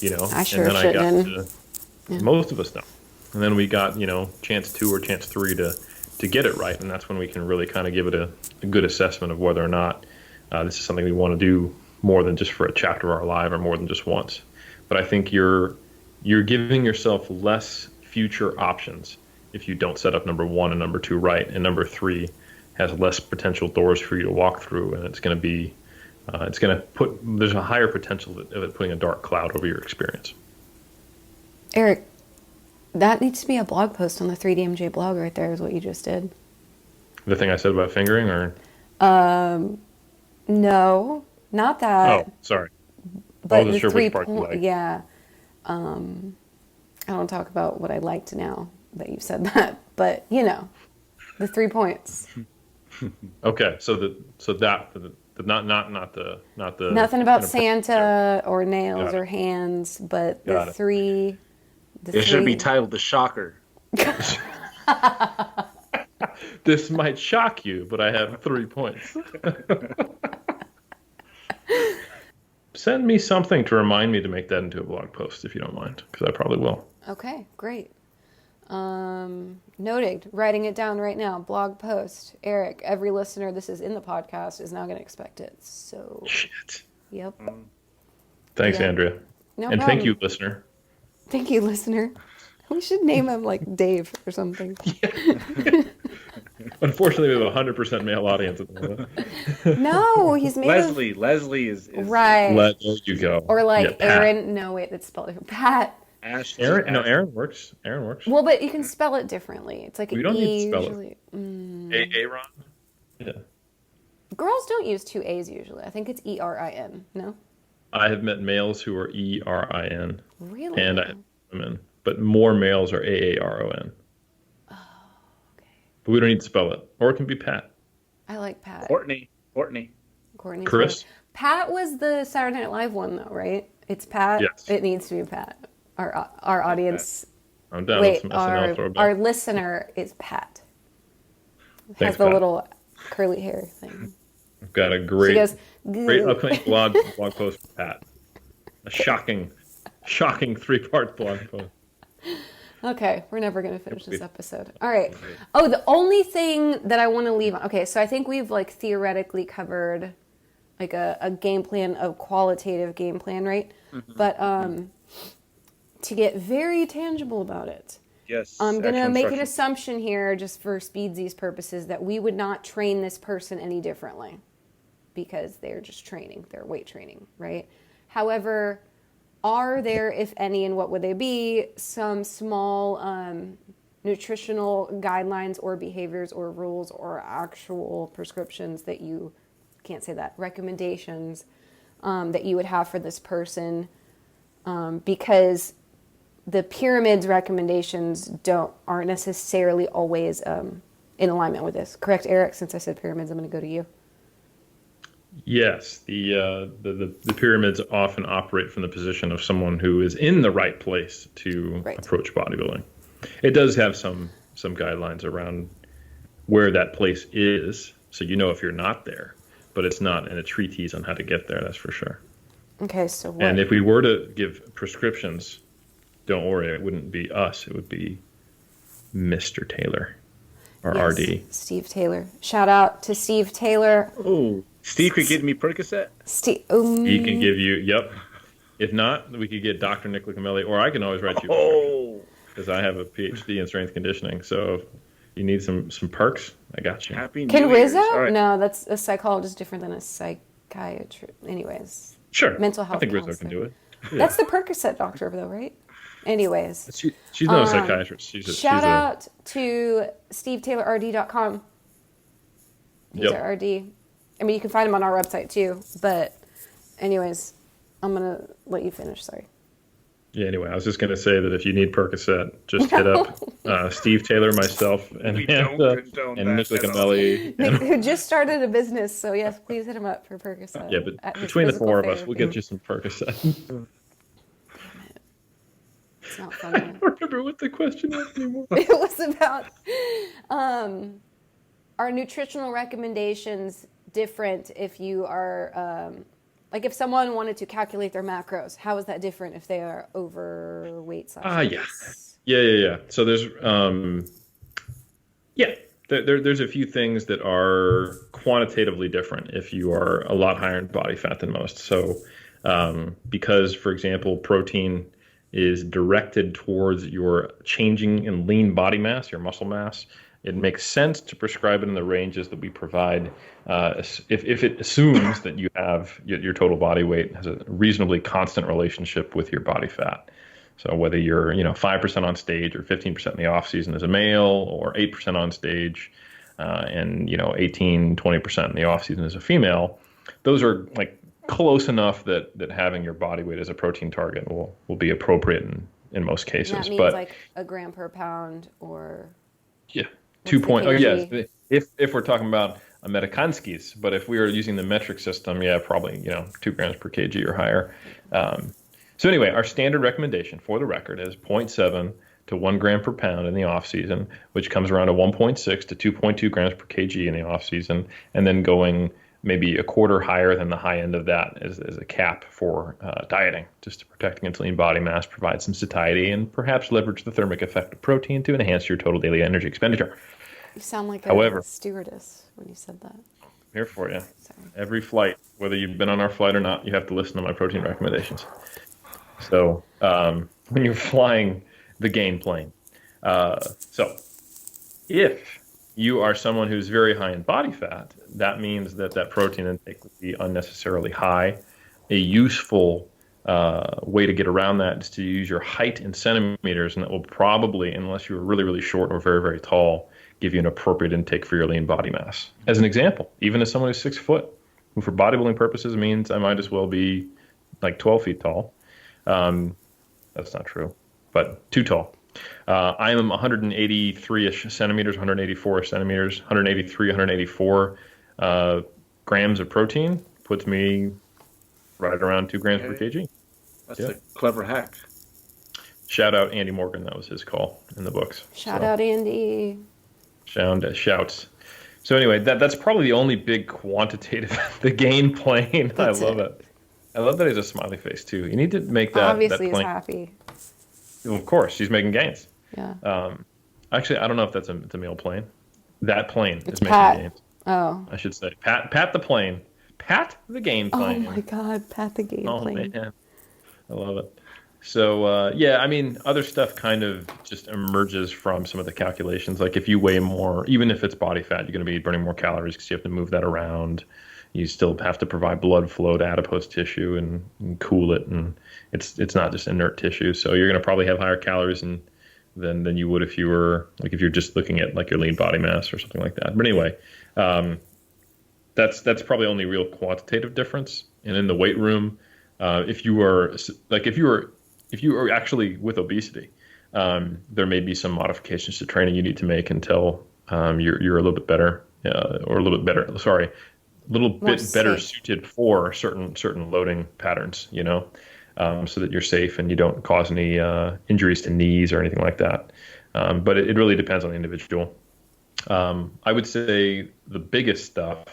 I sure and then shouldn't. Most of us don't. And then we got, chance two or chance three to get it right. And that's when we can really kind of give it a good assessment of whether or not this is something we want to do more than just for a chapter of our life or more than just once. But I think you're giving yourself less future options if you don't set up number one and number two right. And number three has less potential doors for you to walk through. And it's going to be, there's a higher potential of it putting a dark cloud over your experience. Eric, that needs to be a blog post on the 3DMJ blog right there is what you just did. The thing I said about fingering, or? No, not that. Oh, sorry. But I wasn't the sure 3 which part you point, liked. yeah. I don't talk about what I liked now that you said that, but the 3 points. Okay, not the Nothing about inappropriate Santa or nails Got it. or hands, but the Got it. three. It should be titled The Shocker. This might shock you, but I have 3 points. Send me something to remind me to make that into a blog post if you don't mind, because I probably will. Okay, great. Noted. Writing it down right now. Blog post. Eric, every listener, this is in the podcast, is now going to expect it. So. Shit. Yep. Thanks, Yeah. Andrea. No and problem. thank you, listener. Thank you, listener. We should name him like Dave or something. Unfortunately, we have a 100% male audience at the moment. No, he's made of Leslie is right. There you go. Or like yeah, Pat. Aaron. No, wait, that's spelled Pat. Aaron. No, Aaron works. Aaron works. Well, but you can spell it differently. It's like We an don't need E to spell usually. it. Aaron. Yeah. Girls don't use two A's usually. I think it's Erin. No. I have met males who are Erin. Really? And I have women, but more males are Aaron. Oh, okay. But we don't need to spell it, or it can be Pat. I like Pat. Courtney. Courtney's Chris. one. Pat was the Saturday Night Live one, though, right? It's Pat. Yes. It needs to be Pat. Our audience. I'm down Wait, with some SNL throwback. our listener is Pat. Thanks, Has the Pat. little curly hair thing. I've got a great Goo. upcoming blog post for Pat. A shocking 3-part blog post. Okay, we're never going to finish this episode. All right. Oh, the only thing that I want to leave on. Okay, so I think we've like theoretically covered like a game plan, a qualitative game plan, right? Mm-hmm. But to get very tangible about it, Yes. I'm going to make an assumption here just for Speedsy's purposes that we would not train this person any differently because they're just training, they're weight training, right? However, are there, if any, and what would they be, some small nutritional guidelines or behaviors or rules or actual prescriptions that you, can't say that, recommendations that you would have for this person? Because the pyramid's recommendations aren't necessarily always in alignment with this. Correct, Eric? Since I said pyramids, I'm going to go to you. Yes, the pyramids often operate from the position of someone who is in the right place to approach bodybuilding. It does have some guidelines around where that place is, so you know if you're not there, but it's not in a treatise on how to get there, that's for sure. Okay, so what? And if we were to give prescriptions, don't worry, it wouldn't be us, it would be Mr. Taylor, our RD. Steve Taylor. Shout out to Steve Taylor. Oh, Steve could give me Percocet? He can give you, yep. If not, we could get Dr. Nick Licamelli, or I can always write you because I have a PhD in strength conditioning. So if you need some perks, I got you. Happy New Can Year's. Rizzo? Right. No, that's a psychologist different than a psychiatrist. Anyways. Sure. Mental health I think Rizzo counselor. can do it. Yeah. That's the Percocet doctor, though, right? Anyways. She's not a psychiatrist. Shout out to SteveTaylorRD.com. He's our RD. I mean, you can find him on our website, too. But anyways, I'm going to let you finish. Sorry. Yeah, anyway, I was just going to say that if you need Percocet, just hit up Steve Taylor, myself, and Nick Licamelli. Nick, who just started a business, so yes, please hit him up for Percocet. Yeah, but between the four of us, we'll get you some Percocet. It's not funny. I don't remember what the question was anymore. It was about are nutritional recommendations different if you are like if someone wanted to calculate their macros? How is that different if they are overweight? Yeah. So there's there's a few things that are quantitatively different if you are a lot higher in body fat than most. So because, for example, protein is directed towards your changing in lean body mass, your muscle mass, it makes sense to prescribe it in the ranges that we provide if it assumes that you have your total body weight has a reasonably constant relationship with your body fat. So whether you're 5% on stage or 15% in the off season as a male, or 8% on stage and 18, 20% in the off season as a female, those are like close enough that having your body weight as a protein target will be appropriate in most cases. And that means like a gram per pound or 2 point. Oh yes, if we're talking about a Metakansky's, but if we are using the metric system, probably 2 grams per kg or higher. So anyway, our standard recommendation for the record is 0.7 to 1 gram per pound in the off season, which comes around to 1.6 to 2.2 grams per kg in the off season, and then going maybe a quarter higher than the high end of that as a cap for dieting, just to protect against lean body mass, provide some satiety, and perhaps leverage the thermic effect of protein to enhance your total daily energy expenditure. You sound like a stewardess when you said that. I'm here for you. Sorry. Every flight, whether you've been on our flight or not, you have to listen to my protein recommendations. So when you're flying the gain plane. So if you are someone who's very high in body fat, that means that that protein intake would be unnecessarily high. A useful way to get around that is to use your height in centimeters, and that will probably, unless you're really, really short or very, very tall, give you an appropriate intake for your lean body mass. As an example, even as someone who's 6 foot, who for bodybuilding purposes means I might as well be like 12 feet tall. That's not true, but too tall. I am 183-ish centimeters, 184 centimeters, 183, 184 grams of protein puts me right around 2 grams per kg. That's a clever hack. Shout out Andy Morgan. That was his call in the books. Shout out Andy. Shouts. So anyway, that's probably the only big quantitative, the gain plane. I love it. I love that he's a smiley face too. You need to make that. Obviously, that he's happy. Well, of course, she's making gains. Yeah. Actually, I don't know if that's a male plane. That plane is Pat. making gains. Oh. I should say Pat the plane. Pat the gain plane. Oh my God, Pat the gain plane. Man. I love it. So, yeah, I mean, other stuff kind of just emerges from some of the calculations. Like if you weigh more, even if it's body fat, you're going to be burning more calories because you have to move that around. You still have to provide blood flow to adipose tissue and cool it. And it's not just inert tissue. So you're going to probably have higher calories than you would if you were, like if you're just looking at like your lean body mass or something like that. But anyway, that's probably only real quantitative difference. And in the weight room, if you are actually with obesity, there may be some modifications to training you need to make until you're a little bit better, better suited for certain loading patterns, so that you're safe and you don't cause any injuries to knees or anything like that. But it really depends on the individual. I would say the biggest stuff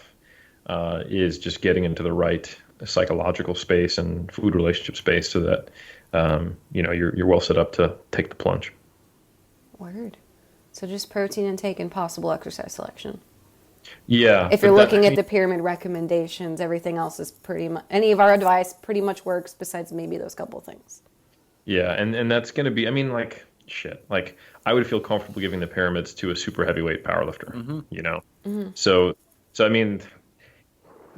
is just getting into the right psychological space and food relationship space so that you're well set up to take the plunge. Word. So just protein intake and possible exercise selection. Yeah. If you're looking at the pyramid recommendations, everything else is pretty much, any of our advice pretty much works besides maybe those couple things. Yeah, and that's going to be, I mean, like, shit. Like, I would feel comfortable giving the pyramids to a super heavyweight powerlifter, Mm-hmm. So I mean,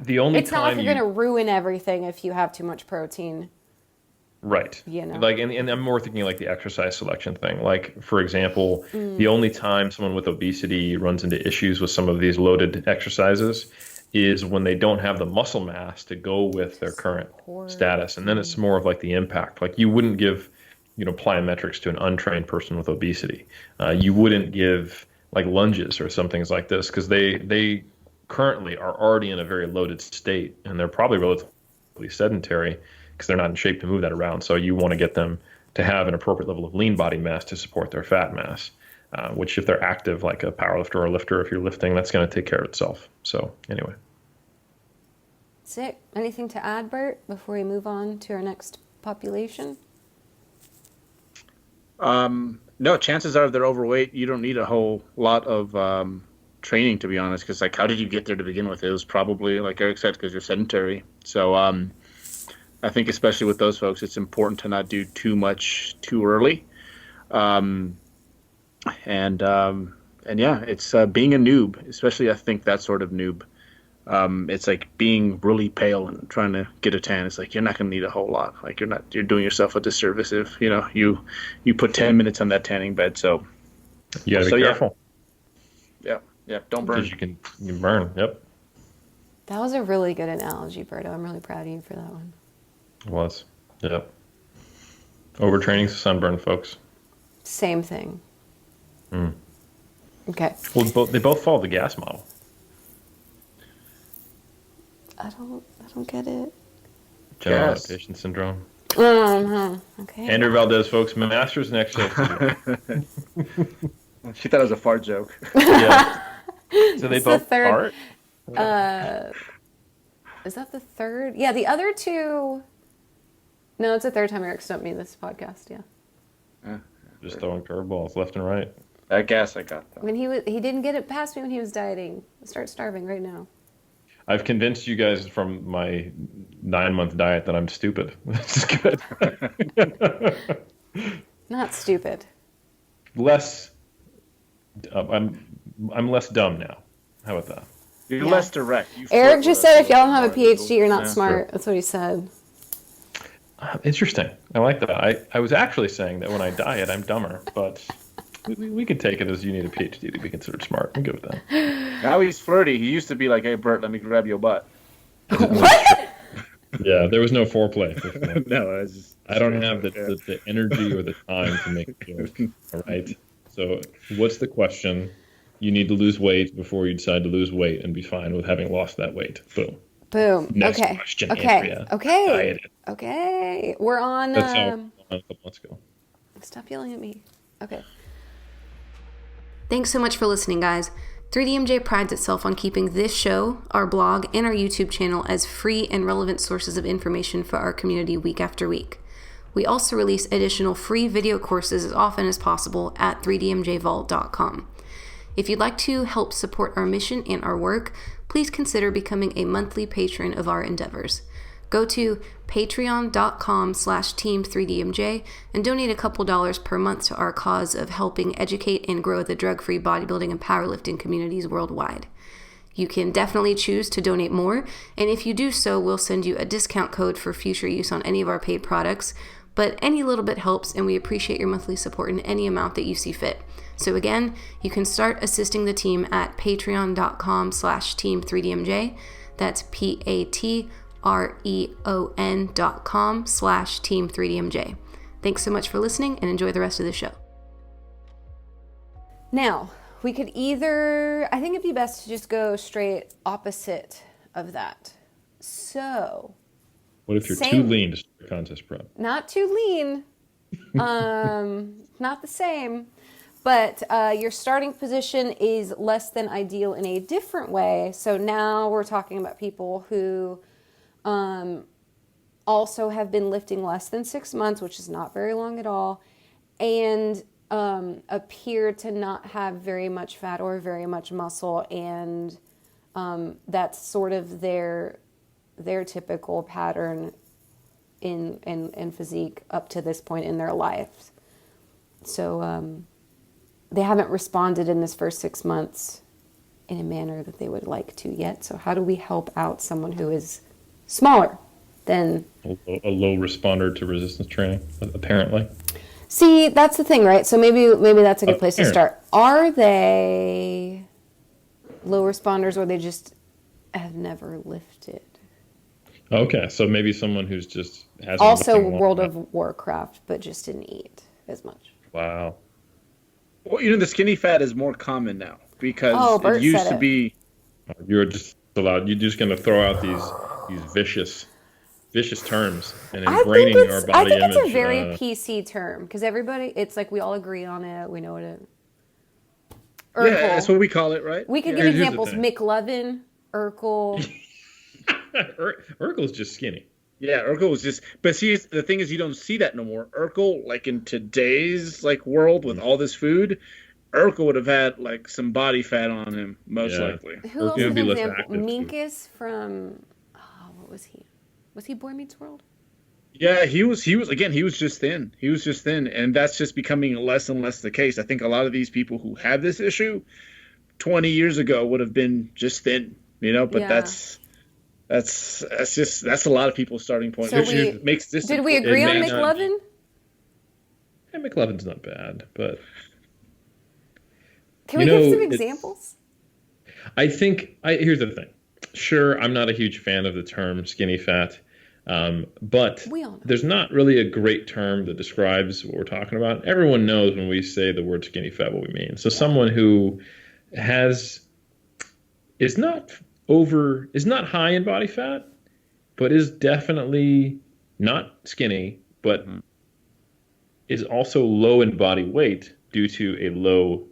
the only it's not like you're going to ruin everything if you have too much protein. Right. Like, and I'm more thinking like the exercise selection thing. Like, for example, the only time someone with obesity runs into issues with some of these loaded exercises is when they don't have the muscle mass to go with their current status. And then it's more of like the impact. Like you wouldn't give, plyometrics to an untrained person with obesity. You wouldn't give like lunges or some things like this because they currently are already in a very loaded state and they're probably relatively sedentary because they're not in shape to move that around. So you want to get them to have an appropriate level of lean body mass to support their fat mass, which if they're active like a powerlifter or a lifter, if you're lifting, that's going to take care of itself. So anyway. That's it. Anything to add, Bert, before we move on to our next population? No, chances are if they're overweight, you don't need a whole lot of training, to be honest, because like how did you get there to begin with? It was probably, like Eric said, because you're sedentary. So I think especially with those folks, it's important to not do too much too early. And yeah, it's being a noob, especially I think that sort of noob. It's like being really pale and trying to get a tan. It's like you're not going to need a whole lot. Like you're doing yourself a disservice if you put 10 minutes on that tanning bed. So you got to be careful. Yeah, don't burn. Because you can burn. Yep. That was a really good analogy, Berto. I'm really proud of you for that one. It was. Yep. Overtraining's a sunburn, folks. Same thing. Okay. Well, they both follow the gas model. I don't get it. General adaptation syndrome. Okay. Andrea Valdez, folks, masters in exercise. She thought it was a fart joke. Yeah. So they both fart? Is that the third? Yeah, the other two. No, it's the third time Eric stumped me this podcast. Yeah. Just throwing curveballs left and right. That gas I got though. When he didn't get it past me when he was dieting. Start starving right now. I've convinced you guys from my 9-month diet that I'm stupid. This is good. Not stupid. Less. I'm I'm less dumb now. How about that? You're less direct. You Eric flirt just with said us if y'all don't a have a little PhD, you're not more. smart. That's what he said. Interesting. I like that. I was actually saying that when I diet, I'm dumber, but we could take it as you need a PhD to be considered smart. I'm good with that. Now he's flirty. He used to be like, "Hey, Bert, let me grab your butt." What? Yeah, there was no foreplay. No, it's just I don't have the energy or the time to make a joke. All right. So, what's the question? You need to lose weight before you decide to lose weight and be fine with having lost that weight. Boom. Boom. Next Okay. question, Okay. Andrea. Okay. Dieted. Okay. We're on. That's how a couple months ago. Stop yelling at me. Okay. Thanks so much for listening, guys. 3DMJ prides itself on keeping this show, our blog, and our YouTube channel as free and relevant sources of information for our community week after week. We also release additional free video courses as often as possible at 3dmjvault.com. If you'd like to help support our mission and our work, please consider becoming a monthly patron of our endeavors. Go to patreon.com/team3dmj and donate a couple dollars per month to our cause of helping educate and grow the drug-free bodybuilding and powerlifting communities worldwide. You can definitely choose to donate more, and if you do so, we'll send you a discount code for future use on any of our paid products, but any little bit helps, and we appreciate your monthly support in any amount that you see fit. So again, you can start assisting the team at patreon.com/team3dmj. That's patreon.com/team3dmj. Thanks so much for listening and enjoy the rest of the show. Now, we could either, I think it'd be best to just go straight opposite of that. So. What if you're too lean to start a contest prep? Not too lean. Not the same. But your starting position is less than ideal in a different way. So now we're talking about people who also have been lifting less than 6 months, which is not very long at all, and appear to not have very much fat or very much muscle, and that's sort of their typical pattern in physique up to this point in their life. So they haven't responded in this first 6 months in a manner that they would like to yet. So how do we help out someone who is smaller than... A low responder to resistance training, apparently. See, that's the thing, right? So maybe that's a good place to start. Are they low responders, or they just have never lifted? Okay, so maybe someone who's just hasn't also World of Warcraft, but just didn't eat as much. Wow. Well, the skinny fat is more common now because Bert it used said to it. be. You're just allowed. You're just going to throw out these vicious terms and ingraining our body image. I think it's a very PC term because everybody, it's like we all agree on it. We know what it. Urkel. Yeah, that's what we call it, right? We could give examples: McLovin, Urkel. Urkel's just skinny. Yeah, Urkel was just. But see, the thing is, you don't see that no more. Urkel, like in today's world with all this food, Urkel would have had some body fat on him, most likely. Who else is an example? Minkus from. Oh, what was he? Was he Boy Meets World? Yeah, he was just thin. He was just thin, and that's just becoming less and less the case. I think a lot of these people who have this issue 20 years ago would have been just thin, but that's a lot of people's starting point. So makes this. Did we agree on McLovin? Yeah, McLovin's not bad, but can we give some examples? I think here's the thing. Sure, I'm not a huge fan of the term skinny fat, but there's not really a great term that describes what we're talking about. Everyone knows when we say the word skinny fat what we mean. So someone who is not high in body fat, but is definitely not skinny, but is also low in body weight due to a low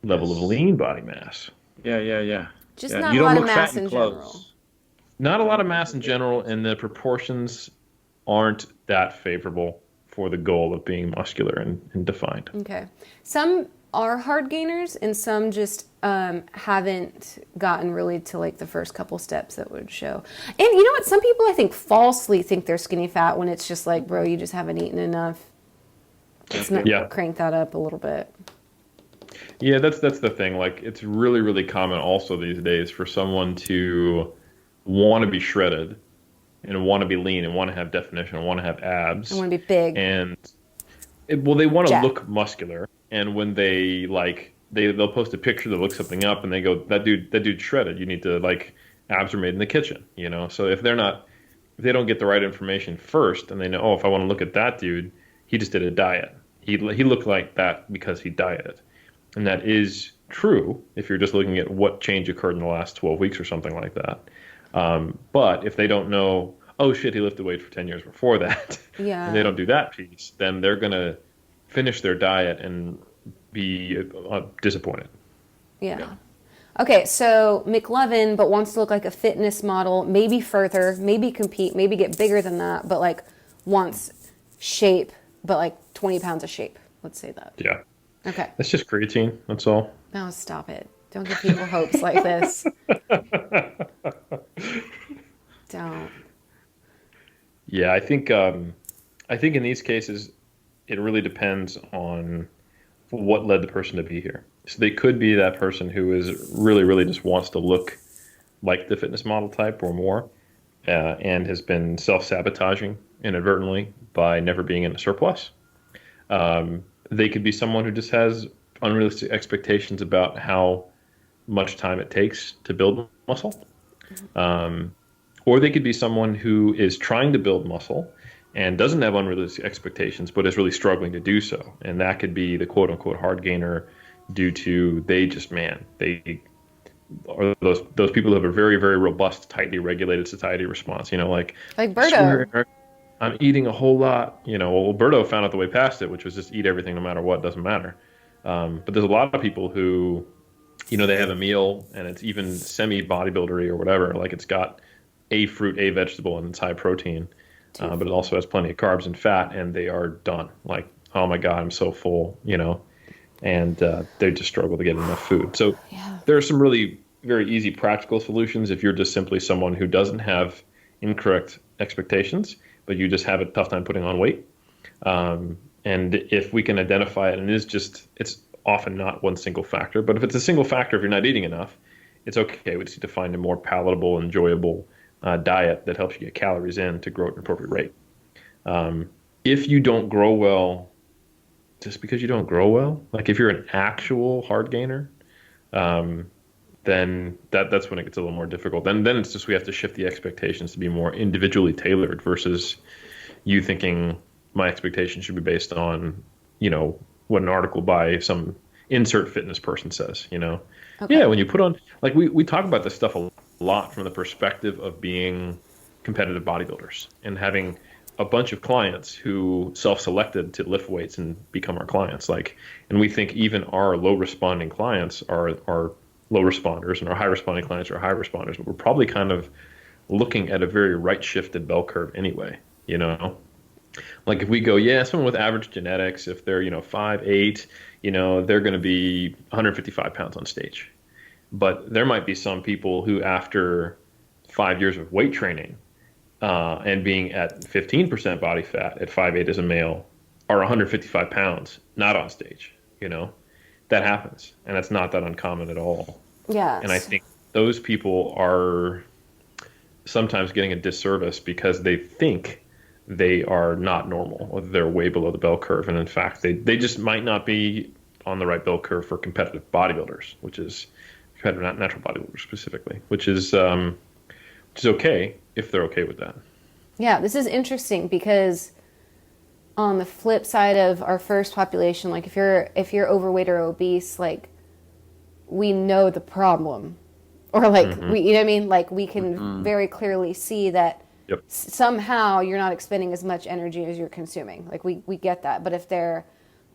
level of lean body mass. Yeah. Just not a lot of mass in general. Not a lot of mass in general, and the proportions aren't that favorable for the goal of being muscular and defined. Okay. Some are hard gainers, and some just haven't gotten really to the first couple steps that would show. And you know what? Some people, I think, falsely think they're skinny fat when it's just bro, you just haven't eaten enough. Let's not crank that up a little bit. Yeah, that's the thing. Like, it's really, really common also these days for someone to want to be shredded and want to be lean and want to have definition and want to have I abs. want to be big, And well, they want to jack. look muscular. And when they like they'll post a picture, they'll look something up and they go, that dude's shredded. You need to like abs are made in the kitchen, you know? So if they don't get the right information first and they know, oh, if I want to look at that dude, he just did a diet. He looked like that because he dieted. And that is true if you're just looking at what change occurred in the last 12 weeks or something like that. But if they don't know, oh shit, he lifted weights for 10 years before that, and they Yeah. don't do that piece, then they're going to finish their diet and be disappointed. Yeah. Okay, so McLovin, but wants to look like a fitness model, maybe further, maybe compete, maybe get bigger than that, but like wants shape, but like 20 pounds of shape. Let's say that. Yeah. Okay. That's just creatine. That's all. No, stop it. Don't give people hopes like this. Don't. Yeah, I think in these cases, it really depends on what led the person to be here. So they could be that person who is really, really just wants to look like the fitness model type or more, and has been self-sabotaging inadvertently by never being in a surplus. They could be someone who just has unrealistic expectations about how much time it takes to build muscle. Or they could be someone who is trying to build muscle and doesn't have unrealistic expectations, but is really struggling to do so. And that could be the quote unquote hard gainer due to they are those people who have a very, very robust, tightly regulated satiety response. You know, Like I Berto. swear I'm eating a whole lot. You know, well, Alberto found out the way past it, which was just eat everything no matter what, doesn't matter. But there's a lot of people who, you know, they have a meal and it's even semi bodybuildery or whatever. Like it's got a fruit, a vegetable, and it's high protein, but it also has plenty of carbs and fat, and they are done. Like, oh my God, I'm so full, you know, and they just struggle to get enough food. So Yeah. there are some really very easy practical solutions if you're just simply someone who doesn't have incorrect expectations, but you just have a tough time putting on weight. And if we can identify it, and it's often not one single factor, but if it's a single factor, if you're not eating enough, it's okay. We just need to find a more palatable, enjoyable diet that helps you get calories in to grow at an appropriate rate. If you don't grow well, just because you don't grow well, like if you're an actual hard gainer, then that's when it gets a little more difficult. Then it's just we have to shift the expectations to be more individually tailored versus you thinking my expectations should be based on, you know, what an article by some insert fitness person says, you know. Okay. Yeah, when you put on, like we talk about this stuff a lot from the perspective of being competitive bodybuilders and having a bunch of clients who self-selected to lift weights and become our clients. Like, and we think even our low responding clients are low responders and our high responding clients are high responders, but we're probably kind of looking at a very right shifted bell curve anyway, you know. Like if we go, yeah, someone with average genetics, if they're, you know, 5'8", you know, they're going to be 155 pounds on stage. But there might be some people who after 5 years of weight training and being at 15% body fat at 5'8" as a male are 155 pounds, not on stage, you know. That happens, and that's not that uncommon at all. Yeah. And I think those people are sometimes getting a disservice because they think they are not normal or they're way below the bell curve. And in fact, they just might not be on the right bell curve for competitive bodybuilders, which is competitive, not natural bodybuilders specifically, which is okay if they're okay with that. Yeah, this is interesting because on the flip side of our first population, like if you're overweight or obese, like we know the problem. Or like we, you know what I mean? Like we can very clearly see that Yep. somehow you're not expending as much energy as you're consuming. Like we get that. But if they're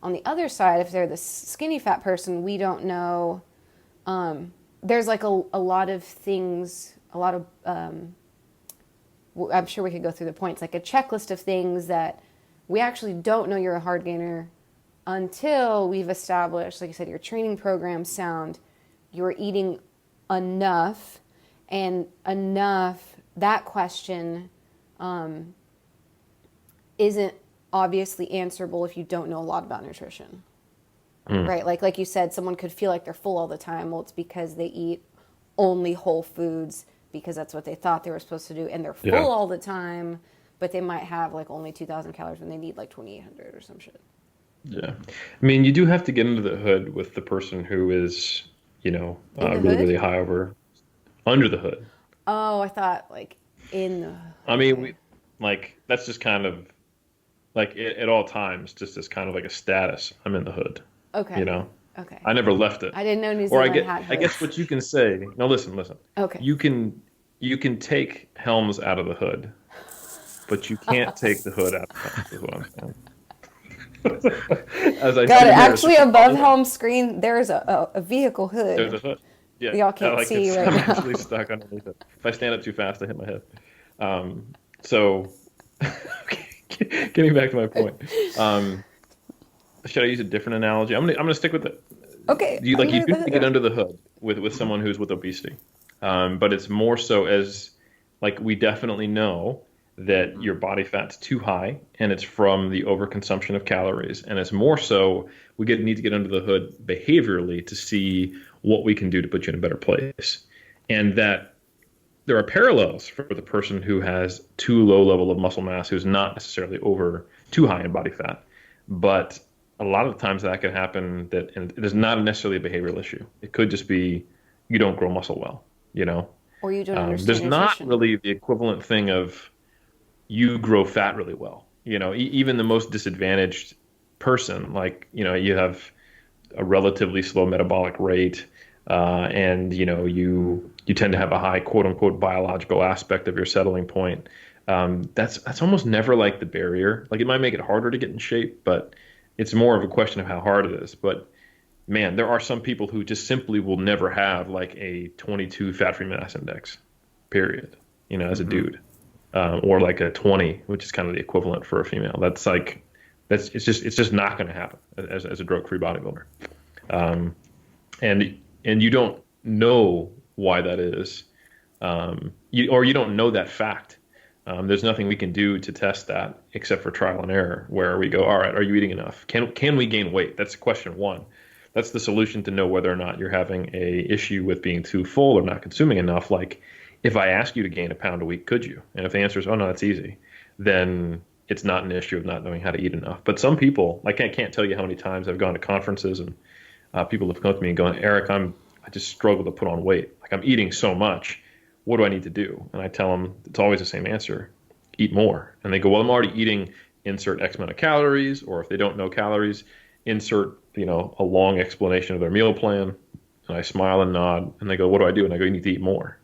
on the other side, if they're the skinny fat person, we don't know. There's like a lot of things, a lot of, I'm sure we could go through the points, like a checklist of things that we actually don't know you're a hard gainer until we've established, like you said, your training program's sound, you're eating enough, and enough, that question isn't obviously answerable if you don't know a lot about nutrition. right? Like you said, someone could feel like they're full all the time. Well, it's because they eat only whole foods because that's what they thought they were supposed to do, and they're full all the time, but they might have like only 2,000 calories when they need like 2,800 or some shit. Yeah. I mean, you do have to get into the hood with the person who is, really, hood? really high under the hood. Oh, I thought like in the. I mean, that's just kind of like at all times, just as kind of like a status. I'm in the hood. Okay. Okay. I never left it. I didn't know New Zealand had hoods. I guess what you can say. No, listen. Okay. You can take Helms out of the hood, but you can't take the hood out of Helms. Is what I'm saying. As I Got it. Actually, above Helm's screen, there's a vehicle hood. There's a hood. Yeah. Y'all can't see right I'm now. actually stuck underneath it. If I stand up too fast, I hit my head. So, getting back to my point. Should I use a different analogy? I'm gonna stick with it. Okay. You do need to get under the hood with someone who's with obesity, but it's more so as like we definitely know that your body fat's too high and it's from the overconsumption of calories, and it's more so we need to get under the hood behaviorally to see what we can do to put you in a better place, and that there are parallels for the person who has too low level of muscle mass, who's not necessarily too high in body fat, but a lot of times that can happen and it is not necessarily a behavioral issue. It could just be you don't grow muscle well, Or you don't understand There's nutrition. not really the equivalent thing of you grow fat really well. Even the most disadvantaged person, you have a relatively slow metabolic rate, and you tend to have a high quote unquote biological aspect of your settling point. That's almost never like the barrier. Like it might make it harder to get in shape, but it's more of a question of how hard it is. But man, there are some people who just simply will never have like a 22 fat-free mass index, period, as a dude, or like a 20, which is kind of the equivalent for a female. It's just not going to happen as a drug-free bodybuilder. And you don't know why that is, you don't know that fact. There's nothing we can do to test that except for trial and error, where we go, all right, are you eating enough? Can we gain weight? That's question one. That's the solution to know whether or not you're having a issue with being too full or not consuming enough. Like if I ask you to gain a pound a week, could you? And if the answer is, oh no, that's easy, then it's not an issue of not knowing how to eat enough. But some people, like I can't tell you how many times I've gone to conferences and people have come to me and gone, Eric, I just struggle to put on weight. Like I'm eating so much. What do I need to do? And I tell them it's always the same answer: eat more. And they go, well, I'm already eating, insert X amount of calories, or if they don't know calories, insert, a long explanation of their meal plan. And I smile and nod, and they go, what do I do? And I go, you need to eat more.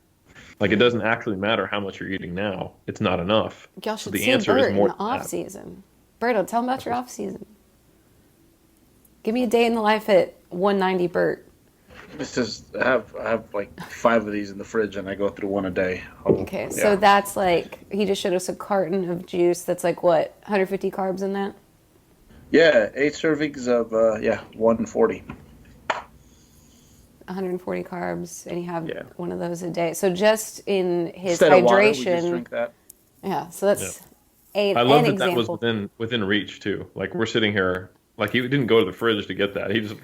Like it doesn't actually matter how much you're eating now. It's not enough. Y'all should so the see answer Bert is more in the off season. Berto, tell them about your off season. Give me a day in the life at 190 Bert. I have like 5 of these in the fridge, and I go through one a day. Okay, so that's like, he just showed us a carton of juice that's like what, 150 carbs in that? Yeah, 8 servings of 140. 140 carbs, and you have one of those a day. So just in his Instead hydration, of water, we just drink that. Yeah. So that's an I love that example. that was within reach too. Like we're sitting here. Like he didn't go to the fridge to get that. He just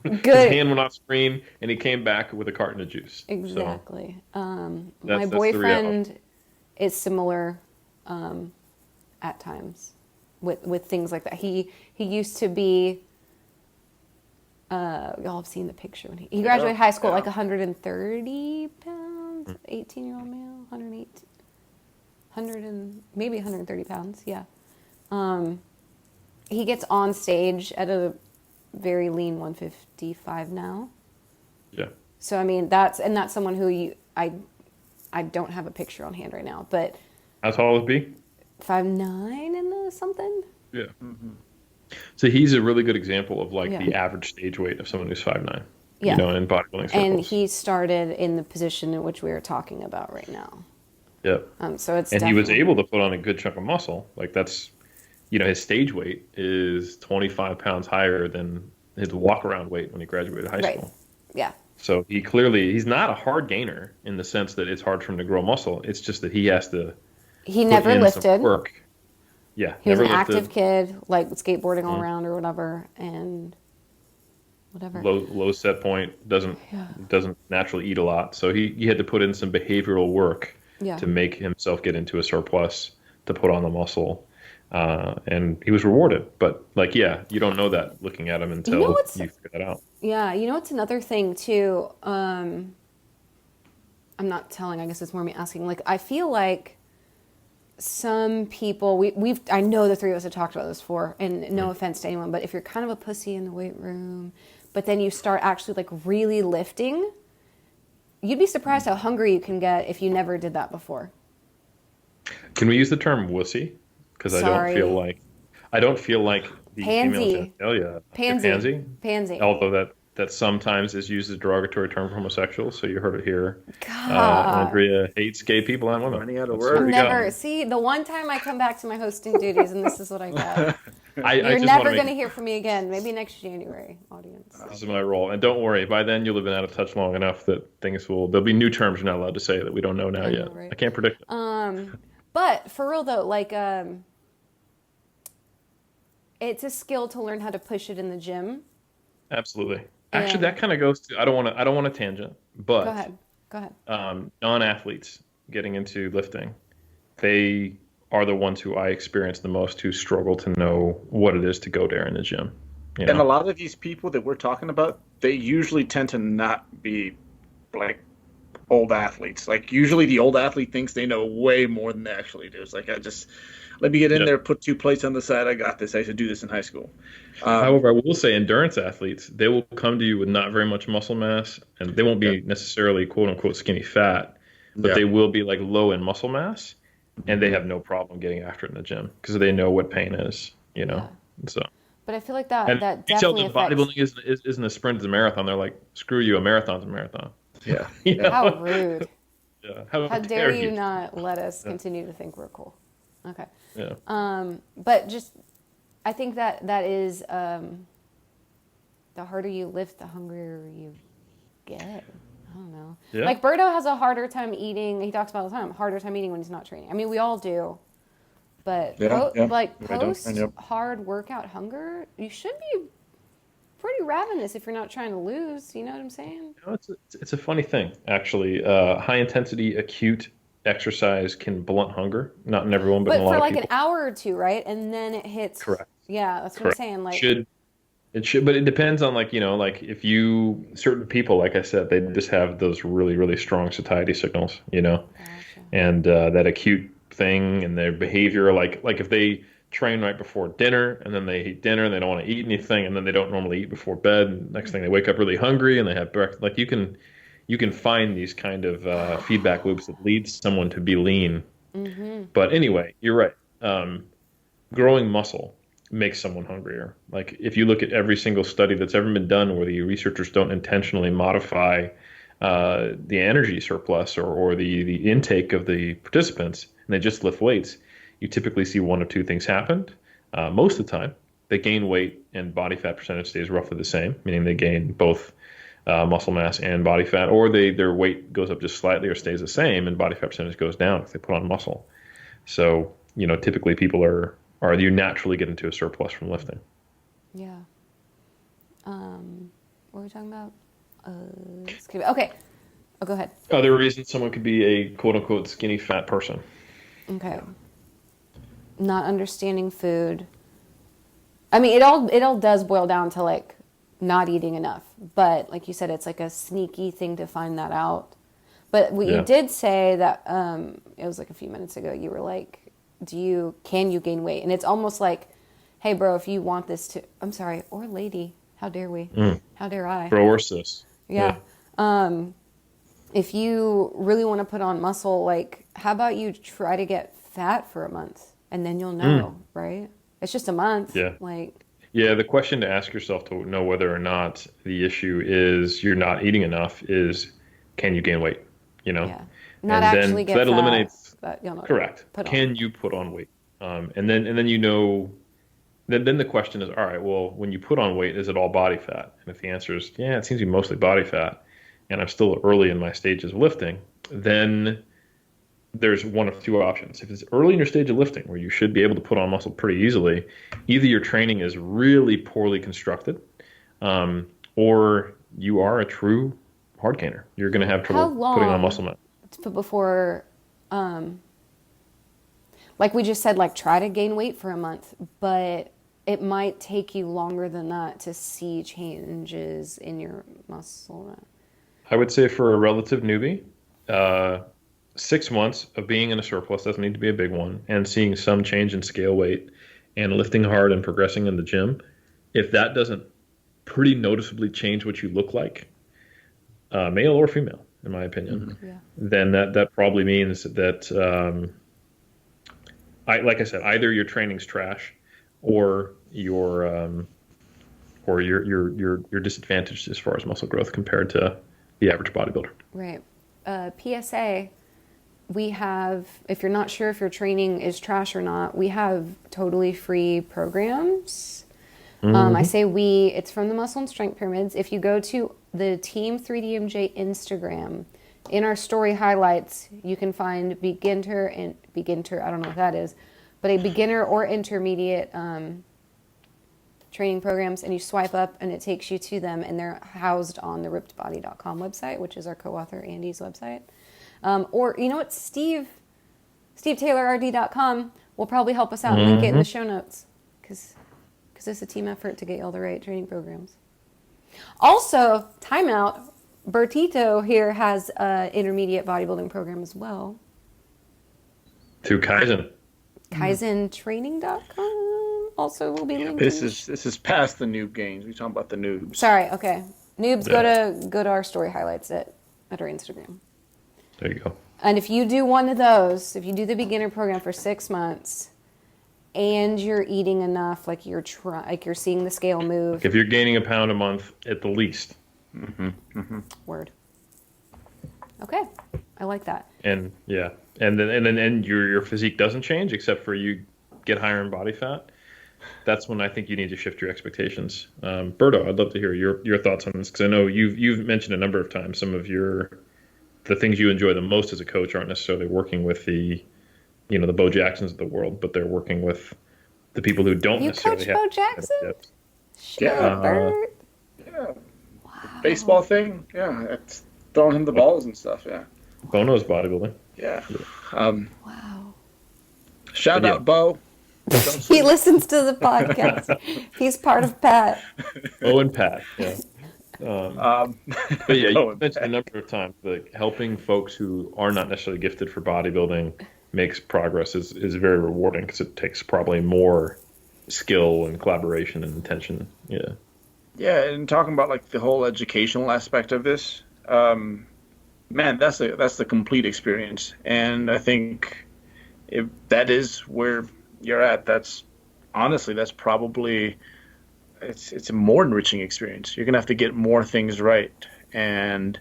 his hand went off screen and he came back with a carton of juice. Exactly. So, my boyfriend is similar at times with things like that. He used to be. Y'all have seen the picture when he graduated high school at like 130 pounds, 18-year-old male, 100 maybe 130 pounds. Yeah. He gets on stage at a very lean 155 now. Yeah. So I mean that's someone who I don't have a picture on hand right now, but how tall is B? 5'9" and something. Yeah. Mm-hmm. So he's a really good example of like the average stage weight of someone who's 5'9". Yeah. In bodybuilding circles. And he started in the position in which we are talking about right now. Yep. So it's he was able to put on a good chunk of muscle. Like that's. His stage weight is 25 pounds higher than his walk-around weight when he graduated high school. Yeah. So he's not a hard gainer in the sense that it's hard for him to grow muscle. It's just that he has to. He never lifted. Work. Yeah. He was an active kid, like skateboarding all around or whatever, and whatever. Low set point, doesn't naturally eat a lot. So he had to put in some behavioral work to make himself get into a surplus to put on the muscle. And he was rewarded. But like, yeah, you don't know that looking at him until you figure that out. Yeah, you know what's another thing too? I'm not telling, I guess it's more me asking. Like, I feel like some people, I know the three of us have talked about this before, and no offense to anyone, but if you're kind of a pussy in the weight room, but then you start actually like really lifting, you'd be surprised how hungry you can get if you never did that before. Can we use the term wussy? Because I don't feel like the pansy. Female genitalia. Pansy. Although that sometimes is used as a derogatory term for homosexuals, so you heard it here. God. Andrea hates gay people and women. Running out of words. Never. See, the one time I come back to my hosting duties, and this is what I get. You're never going to hear from me again. Maybe next January, audience. This is my role. And don't worry, by then you'll have been out of touch long enough that there'll be new terms you're not allowed to say that we don't know now yet. Right? I can't predict it. But for real though, like, it's a skill to learn how to push it in the gym. Absolutely. Actually, that kind of goes to, I don't want to tangent, but go ahead. Non-athletes getting into lifting, they are the ones who I experience the most who struggle to know what it is to go there in the gym. You know? And a lot of these people that we're talking about, they usually tend to not be like old athletes. Like usually the old athlete thinks they know way more than they actually do. It's like, let me get in there, put 2 plates on the side. I got this. I used to do this in high school. However, I will say endurance athletes, they will come to you with not very much muscle mass, and they won't be necessarily quote unquote skinny fat, but they will be like low in muscle mass, and they have no problem getting after it in the gym because they know what pain is, you know. So. But I feel like that you tell them bodybuilding isn't a sprint, it's a marathon. They're like, screw you, a marathon's a marathon. Yeah. You know? How rude. Yeah. How dare you not let us continue to think we're cool. Okay. Yeah. But just, I think that is, the harder you lift, the hungrier you get. I don't know. Yeah. Like Berto has a harder time eating. He talks about all the time, harder time eating when he's not training. I mean, we all do. But post hard workout hunger, you should be pretty ravenous if you're not trying to lose. You know what I'm saying? You know, it's a funny thing, actually. High intensity acute exercise can blunt hunger. Not in everyone, but in a lot of people. But for like an hour or two, right? And then it hits. Correct. Yeah, that's what I'm saying. Like it should, but it depends on like, you know, like if certain people, like I said, they just have those really, really strong satiety signals, you know, and that acute thing and their behavior, like if they train right before dinner and then they eat dinner and they don't want to eat anything and then they don't normally eat before bed, and next thing they wake up really hungry and they have breakfast. Like you can find these kind of feedback loops that lead someone to be lean. Mm-hmm. But anyway, you're right. Growing muscle makes someone hungrier. Like if you look at every single study that's ever been done where the researchers don't intentionally modify the energy surplus or the intake of the participants, and they just lift weights, you typically see one of two things happen. Most of the time, they gain weight and body fat percentage stays roughly the same, meaning they gain both muscle mass and body fat, or their weight goes up just slightly or stays the same and body fat percentage goes down if they put on muscle. So, you know, typically people are you naturally get into a surplus from lifting. Yeah. What were we talking about? Okay. Oh, go ahead. Other reasons someone could be a quote unquote skinny fat person. Okay. Not understanding food. I mean, it all does boil down to like not eating enough. But like you said, it's like a sneaky thing to find that out. But you did say that it was like a few minutes ago. You were like, can you gain weight? And it's almost like, hey, bro, if you want this to, I'm sorry, or lady, how dare we? How dare I? Bro or sis. Yeah. If you really want to put on muscle, like, how about you try to get fat for a month and then you'll know, right? It's just a month. Yeah. Yeah, the question to ask yourself to know whether or not the issue is you're not eating enough is, can you gain weight? You know? Yeah. Not and actually get that fat. Eliminates, but you'll not correct. Can you put on weight? And then you know, then the question is, all right, well, when you put on weight, is it all body fat? And if the answer is, yeah, it seems to be mostly body fat, and I'm still early in my stages of lifting, then there's one of two options. If it's early in your stage of lifting, where you should be able to put on muscle pretty easily, either your training is really poorly constructed, or you are a true hard gainer. You're going to have trouble putting on muscle mass. Before, like we just said, like try to gain weight for a month, but it might take you longer than that to see changes in your muscle mass. I would say for a relative newbie, 6 months of being in a surplus, doesn't need to be a big one, and seeing some change in scale weight and lifting hard and progressing in the gym, if that doesn't pretty noticeably change what you look like, male or female, in my opinion, then that probably means that, like I said, either your training's trash or you're disadvantaged as far as muscle growth compared to the average bodybuilder. Right. PSA, we have, if you're not sure if your training is trash or not, we have totally free programs. I say we, it's from the Muscle and Strength Pyramids. If you go to the Team 3DMJ Instagram, in our story highlights, you can find beginner, I don't know what that is, but a beginner or intermediate training programs, and you swipe up and it takes you to them, and they're housed on the rippedbody.com website, which is our co-author Andy's website. Or, you know what, SteveTaylorRD.com will probably help us out and link it in the show notes, because it's a team effort to get you all the right training programs. Also, timeout, Bertito here has an intermediate bodybuilding program as well. Through Kaizen. KaizenTraining.com also will be linked. This is past the noob gains. We're talking about the noobs. Sorry, okay. Noobs, go to our story highlights at our Instagram. There you go. And if you do one of those, if you do the beginner program for 6 months, and you're eating enough, like you're seeing the scale move. If you're gaining a pound a month at the least. Word. Okay, I like that. And then your physique doesn't change except for you get higher in body fat. That's when I think you need to shift your expectations. Berto, I'd love to hear your thoughts on this, because I know you've mentioned a number of times some of the things you enjoy the most as a coach aren't necessarily working with the Bo Jacksons of the world, but they're working with the people who don't necessarily have. You coach Bo Jackson? Bert. Yeah. Wow. Baseball thing? Yeah. It's throwing him the balls and stuff, yeah. Bo knows bodybuilding. Yeah. Wow. Shout out, Bo. He listens to the podcast. He's part of Pat. Bo and Pat, yeah. But yeah, you mentioned a number of times, like helping folks who are not necessarily gifted for bodybuilding makes progress is very rewarding, because it takes probably more skill and collaboration and attention. Yeah. Yeah, and talking about like the whole educational aspect of this, man, that's the complete experience. And I think if that is where you're at, that's probably it's a more enriching experience. You're gonna have to get more things right, and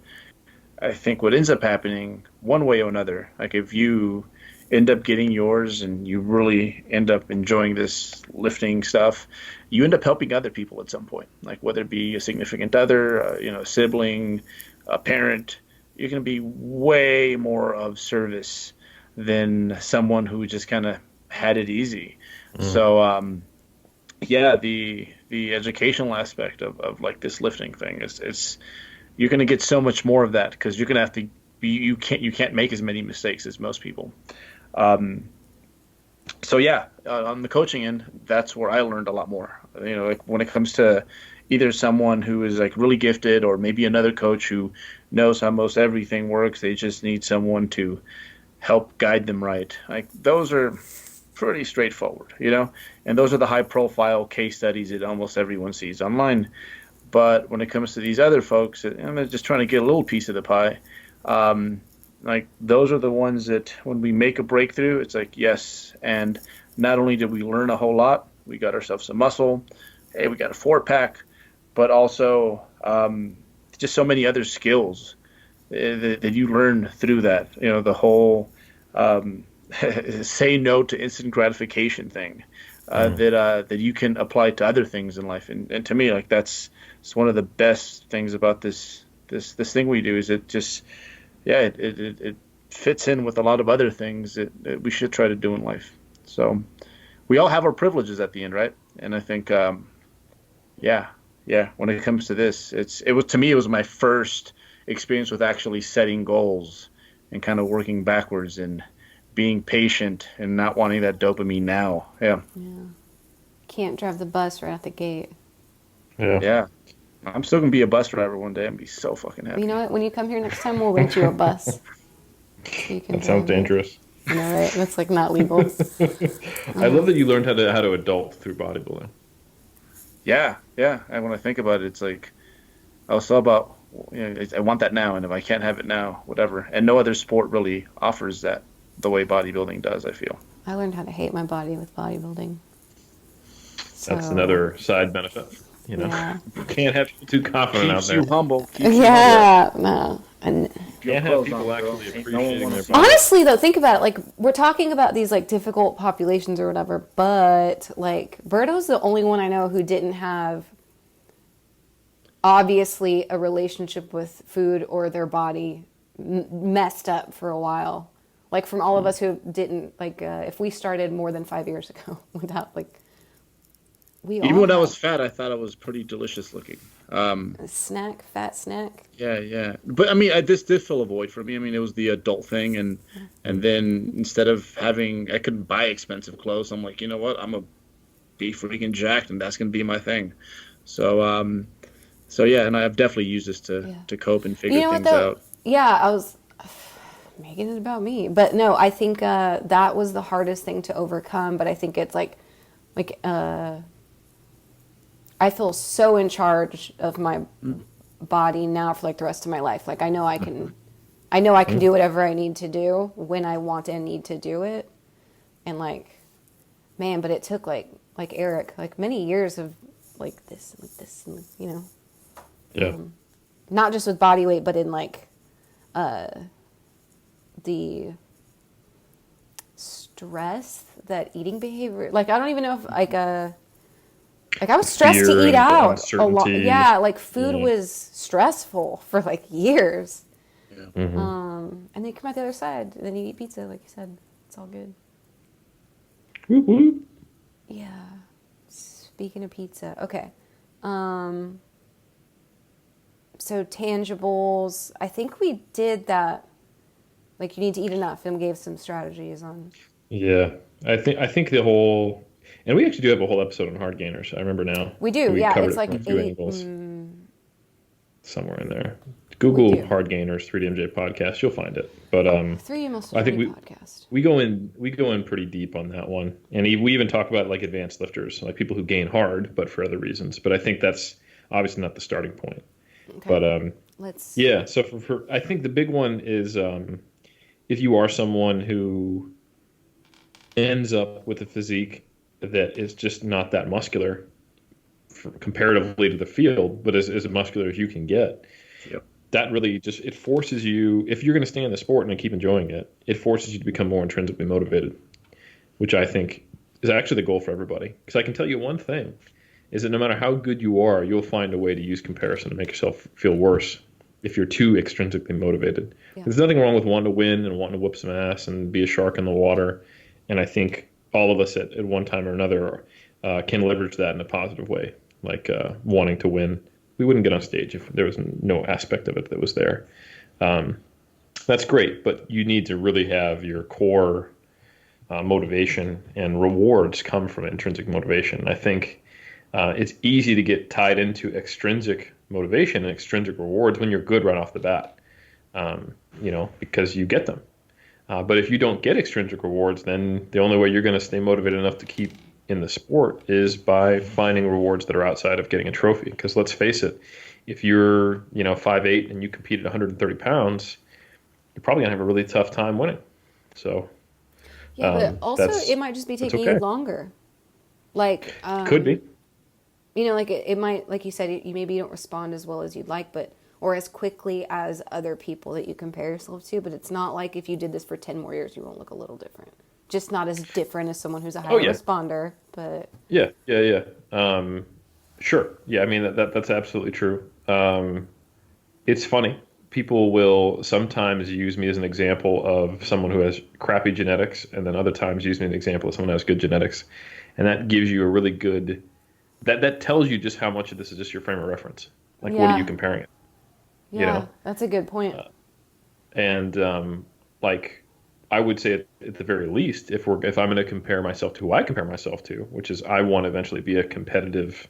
I think what ends up happening one way or another, like if you end up getting yours and you really end up enjoying this lifting stuff, you end up helping other people at some point, like whether it be a significant other, a sibling, a parent. You're going to be way more of service than someone who just kind of had it easy. So, the educational aspect of like this lifting thing is you're going to get so much more of that, because you're going to have to be, you can't make as many mistakes as most people. On the coaching end, that's where I learned a lot more. Like when it comes to either someone who is like really gifted, or maybe another coach who knows how most everything works, they just need someone to help guide them right. Like those are pretty straightforward, and those are the high profile case studies that almost everyone sees online. But when it comes to these other folks, and they're just trying to get a little piece of the pie, like those are the ones that when we make a breakthrough, it's like, yes. And not only did we learn a whole lot, we got ourselves some muscle, hey, we got a 4-pack, but also just so many other skills that you learn through that. The whole say no to instant gratification thing that you can apply to other things in life. And to me, like it's one of the best things about this thing we do, is it just, it fits in with a lot of other things that we should try to do in life. So we all have our privileges at the end, right? And I think, yeah, when it comes to this, it was my first experience with actually setting goals and kind of working backwards and being patient and not wanting that dopamine now. Yeah. Yeah. Can't drive the bus right out the gate. Yeah. Yeah. I'm still gonna be a bus driver one day and be so fucking happy. You know what? When you come here next time, we'll rent you a bus. So you can That sounds drive it. dangerous. I know, right? That's like not legal. I love that you learned how to adult through bodybuilding. Yeah, yeah. And when I think about it, it's like I was so about, I want that now, and if I can't have it now, whatever. And no other sport really offers that the way bodybuilding does, I feel. I learned how to hate my body with bodybuilding. That's So, another side benefit. You know, yeah. you can't have people too confident out Keeps there. you humble. Keeps you humble. Yeah, no. And Keep your Can't have clothes people on, girl. actually Ain't no one appreciating wanna their see body. honestly, though, think about it. Like, we're talking about these, like, difficult populations or whatever, but, like, Berto's the only one I know who didn't have, obviously, a relationship with food or their body messed up for a while. Like, from all of us who didn't, like, if we started more than 5 years ago without, like, we Even all when I had was fat, I thought I was pretty delicious looking. a snack, fat snack. Yeah, yeah. But I mean, this did fill a void for me. I mean, it was the adult thing, and then instead of having, I couldn't buy expensive clothes. I'm like, you know what? I'm gonna be freaking jacked, and that's gonna be my thing. So yeah, and I've definitely used this to cope and figure You know what, things though? out. Yeah, I was making it about me. But no, I think that was the hardest thing to overcome. But I think it's like I feel so in charge of my body now for like the rest of my life. Like I know I can do whatever I need to do when I want and need to do it. And like, man, but it took like Eric, like many years of like this, you know, Yeah. not just with body weight, but in like the stress that eating behavior, like I don't even know if like I was stressed Fear to eat and out a lot. uncertainty. Yeah, like food Yeah. was stressful for like years. Yeah. Mm-hmm. And then you come out the other side, and then you eat pizza, like you said. It's all good. Whoop, whoop. Yeah. Speaking of pizza, okay. So tangibles, I think we did that. Like you need to eat enough, and gave some strategies on. Yeah. I think the whole, and we actually do have a whole episode on hard gainers. I remember now. We do, We yeah. covered It's it like from a few 8. angles. Somewhere in there. We Google do. hard gainers 3DMJ podcast. You'll find it. But 3D Muscle I think Journey we podcast. we go in pretty deep on that one, and we even talk about like advanced lifters, like people who gain hard, but for other reasons. But I think that's obviously not the starting point. Okay. But Let's. yeah, so for I think the big one is if you are someone who ends up with a physique that is just not that muscular comparatively to the field, but as muscular as you can get. Yep. That really just, it forces you, if you're going to stay in the sport and keep enjoying it, it forces you to become more intrinsically motivated, which I think is actually the goal for everybody. Because I can tell you one thing, is that no matter how good you are, you'll find a way to use comparison to make yourself feel worse if you're too extrinsically motivated. Yeah. There's nothing wrong with wanting to win and wanting to whoop some ass and be a shark in the water. And I think all of us at one time or another can leverage that in a positive way, like wanting to win. We wouldn't get on stage if there was no aspect of it that was there. That's great, but you need to really have your core motivation, and rewards come from intrinsic motivation. I think it's easy to get tied into extrinsic motivation and extrinsic rewards when you're good right off the bat, because you get them. But if you don't get extrinsic rewards, then the only way you're going to stay motivated enough to keep in the sport is by finding rewards that are outside of getting a trophy. Because let's face it, if you're 5'8" and you compete at 130 pounds, you're probably gonna have a really tough time winning. So Yeah, but also it might just be taking you okay. longer. Like Could be. Like it might, like you said, you maybe don't respond as well as you'd like, or as quickly as other people that you compare yourself to. But it's not like if you did this for 10 more years, you won't look a little different. Just not as different as someone who's a higher responder, but Yeah. Sure. Yeah, I mean that's absolutely true. It's funny. People will sometimes use me as an example of someone who has crappy genetics, and then other times use me as an example of someone who has good genetics, and that gives you a really good that tells you just how much of this is just your frame of reference. Like, what are you Yeah. comparing it? You Yeah. know? That's a good point. And like I would say at the very least, if I'm going to compare myself to who I compare myself to, which is I want to eventually be a competitive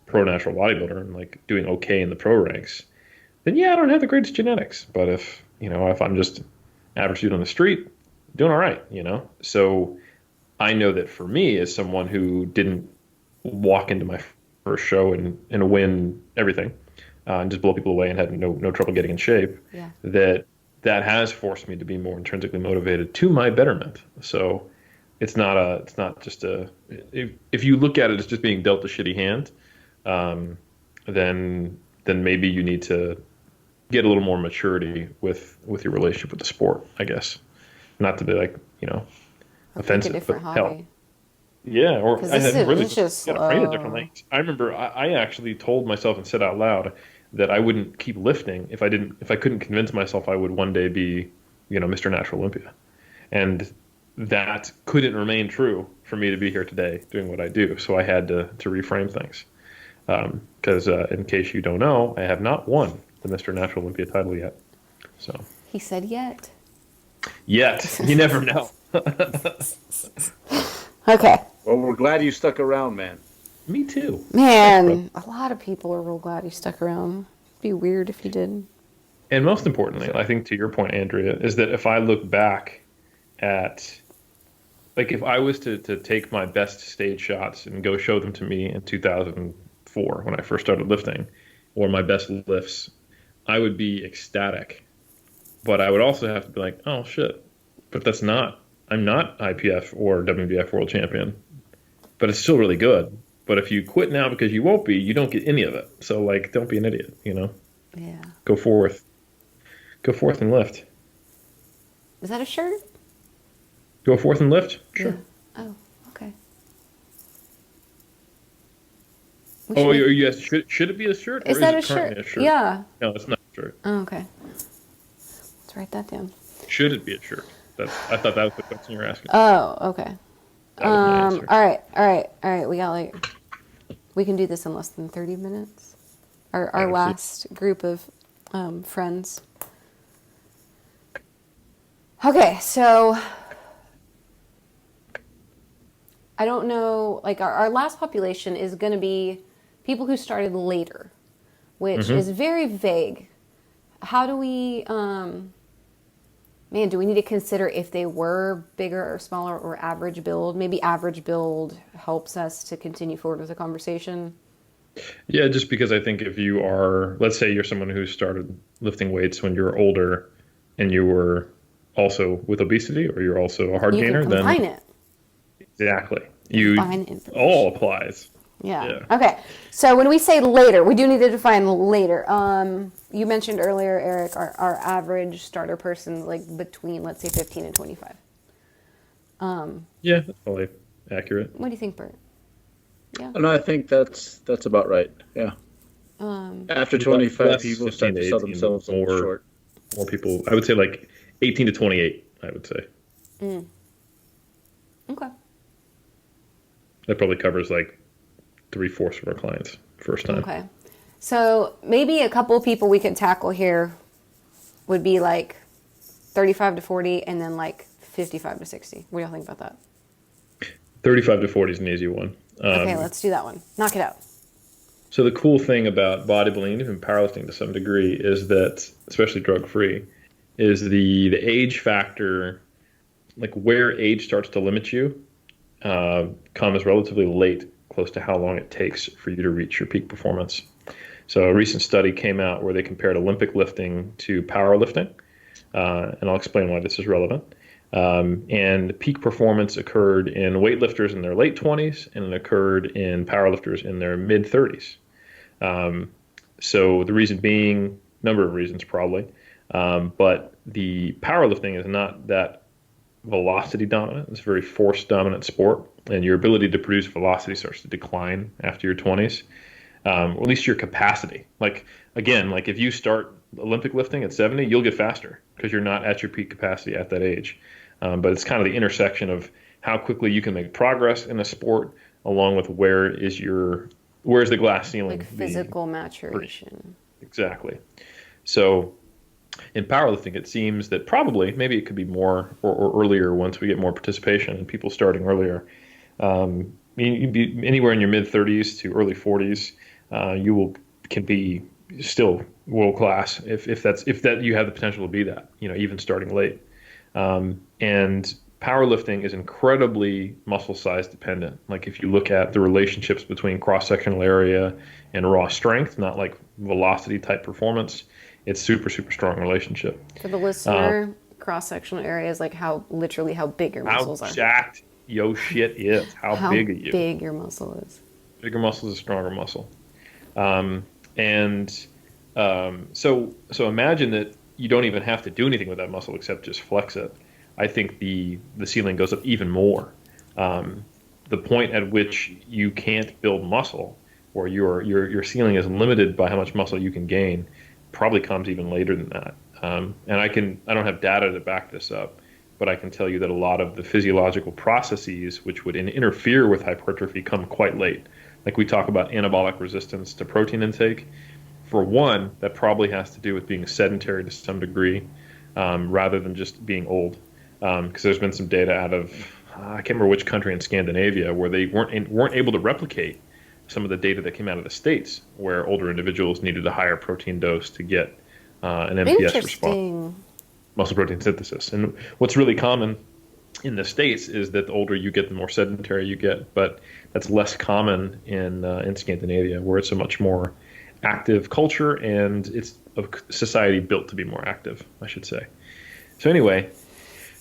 pro natural bodybuilder and like doing okay in the pro ranks, then yeah, I don't have the greatest genetics. But if I'm just average dude on the street, doing all right, you know? So I know that for me, as someone who didn't walk into my first show and win everything, and just blow people away and had no trouble getting in shape, Yeah. that has forced me to be more intrinsically motivated to my betterment. So it's not just if you look at it as just being dealt a shitty hand, um, then maybe you need to get a little more maturity with your relationship with the sport, I guess. Not to be like, Or pick a offensive, but different hell, hobby. yeah, or Because I this think is really it's just got to frame it slow. differently. I remember I actually told myself and said out loud that I wouldn't keep lifting if I couldn't convince myself I would one day be, Mr. Natural Olympia. And that couldn't remain true for me to be here today doing what I do. So I had to reframe things. Because in case you don't know, I have not won the Mr. Natural Olympia title yet. So He said yet. yet, you never know. Okay. Well, we're glad you stuck around, man. Me too. Thanks, bro. Man, a lot of people are real glad he stuck around. It'd be weird if he didn't. And most importantly, I think to your point, Andrea, is that if I look back at, like, if I was to take my best stage shots and go show them to me in 2004 when I first started lifting, or my best lifts, I would be ecstatic. But I would also have to be like, oh shit, but I'm not IPF or WBF world champion, but it's still really good. But if you quit now because you won't be, you don't get any of it. So like, don't be an idiot, Yeah. Go forth. Go forth and lift. Is that a shirt? Go forth and lift? Sure. Yeah. Oh, okay. Oh, you asked, should it be a shirt, or Is that it a currently shirt? a shirt? Yeah. No, it's not a shirt. Oh, okay. Let's write that down. Should it be a shirt? I thought that was the question you were asking. Oh, okay. That was my answer. All right. We can do this in less than 30 minutes. Our Absolutely. last group of friends. Okay, so I don't know, like our last population is going to be people who started later, which is very vague. How do we, do we need to consider if they were bigger or smaller or average build? Maybe average build helps us to continue forward with the conversation. Yeah, just because I think if you are, let's say you're someone who started lifting weights when you were older and you were also with obesity, or you're also a hard You gainer, can then combine it. exactly. You Combine information. all applies. Yeah. Yeah. Okay. So when we say later, we do need to define later. You mentioned earlier, Eric, our average starter person, like between, let's say, 15 and 25. Yeah, that's probably accurate. What do you think, Bert? Yeah. And I think that's about right. Yeah. After 25, Less people 15 start to to sell 18, themselves a little short. More people, I would say like 18 to 28, I would say. Okay. That probably covers like 3/4 of our clients first time. Okay. So maybe a couple of people we could tackle here would be like 35 to 40 and then like 55 to 60. What do y'all think about that? 35 to 40 is an easy one. Okay, let's do that one. Knock it out. So the cool thing about bodybuilding, even powerlifting to some degree, is that, especially drug-free, is the age factor, like where age starts to limit you, comes relatively late, close to how long it takes for you to reach your peak performance. So a recent study came out where they compared Olympic lifting to powerlifting, and I'll explain why this is relevant. And peak performance occurred in weightlifters in their late 20s, and it occurred in powerlifters in their mid 30s. So the reason being, number of reasons probably, but the powerlifting is not that velocity dominant. It's a very force dominant sport, and your ability to produce velocity starts to decline after your 20s, or at least your capacity. Like, again, like if you start Olympic lifting at 70, you'll get faster because you're not at your peak capacity at that age. But it's kind of the intersection of how quickly you can make progress in a sport, along with where is your Where's the glass ceiling? Like physical maturation. Exactly. So in powerlifting, it seems that probably, maybe it could be more or earlier once we get more participation and people starting earlier. You'd be anywhere in your mid 30s to early 40s. Can be still world class if you have the potential to be that. Even starting late. And powerlifting is incredibly muscle size dependent. Like if you look at the relationships between cross sectional area and raw strength, not like velocity type performance, it's super, super strong relationship. For the listener, cross-sectional area is like how big your muscles are. How jacked your shit is. How big are you? How big your muscle is. Bigger muscle is a stronger muscle. So imagine that you don't even have to do anything with that muscle except just flex it. I think the ceiling goes up even more. The point at which you can't build muscle, or your ceiling is limited by how much muscle you can gain, probably comes even later than that. And I don't have data to back this up, but I can tell you that a lot of the physiological processes which would interfere with hypertrophy come quite late. Like we talk about anabolic resistance to protein intake. For one, that probably has to do with being sedentary to some degree, rather than just being old. Because there's been some data out of I can't remember which country in Scandinavia where they weren't able to replicate some of the data that came out of the States, where older individuals needed a higher protein dose to get an MPS response, muscle protein synthesis. And what's really common in the States is that the older you get, the more sedentary you get, but that's less common in Scandinavia, where it's a much more active culture, and it's a society built to be more active, I should say. So anyway,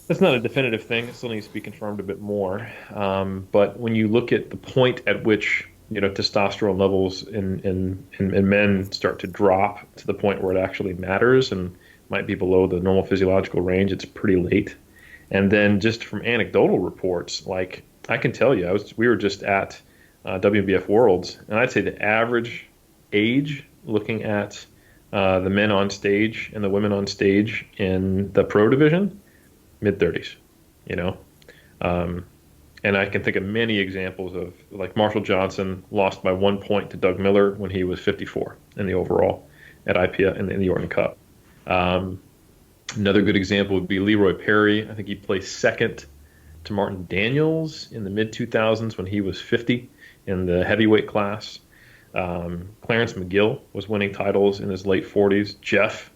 that's not a definitive thing. It still needs to be confirmed a bit more. But when you look at the point at which testosterone levels in men start to drop to the point where it actually matters and might be below the normal physiological range, it's pretty late. And then just from anecdotal reports, like I can tell you, we were just at WBF Worlds, and I'd say the average age, looking at the men on stage and the women on stage in the pro division, mid-30s, and I can think of many examples of, like, Marshall Johnson lost by 1 point to Doug Miller when he was 54 in the overall at IPF in the Orton Cup. Another good example would be Leroy Perry. I think he placed second to Martin Daniels in the mid-2000s when he was 50 in the heavyweight class. Clarence McGill was winning titles in his late 40s. Jeff,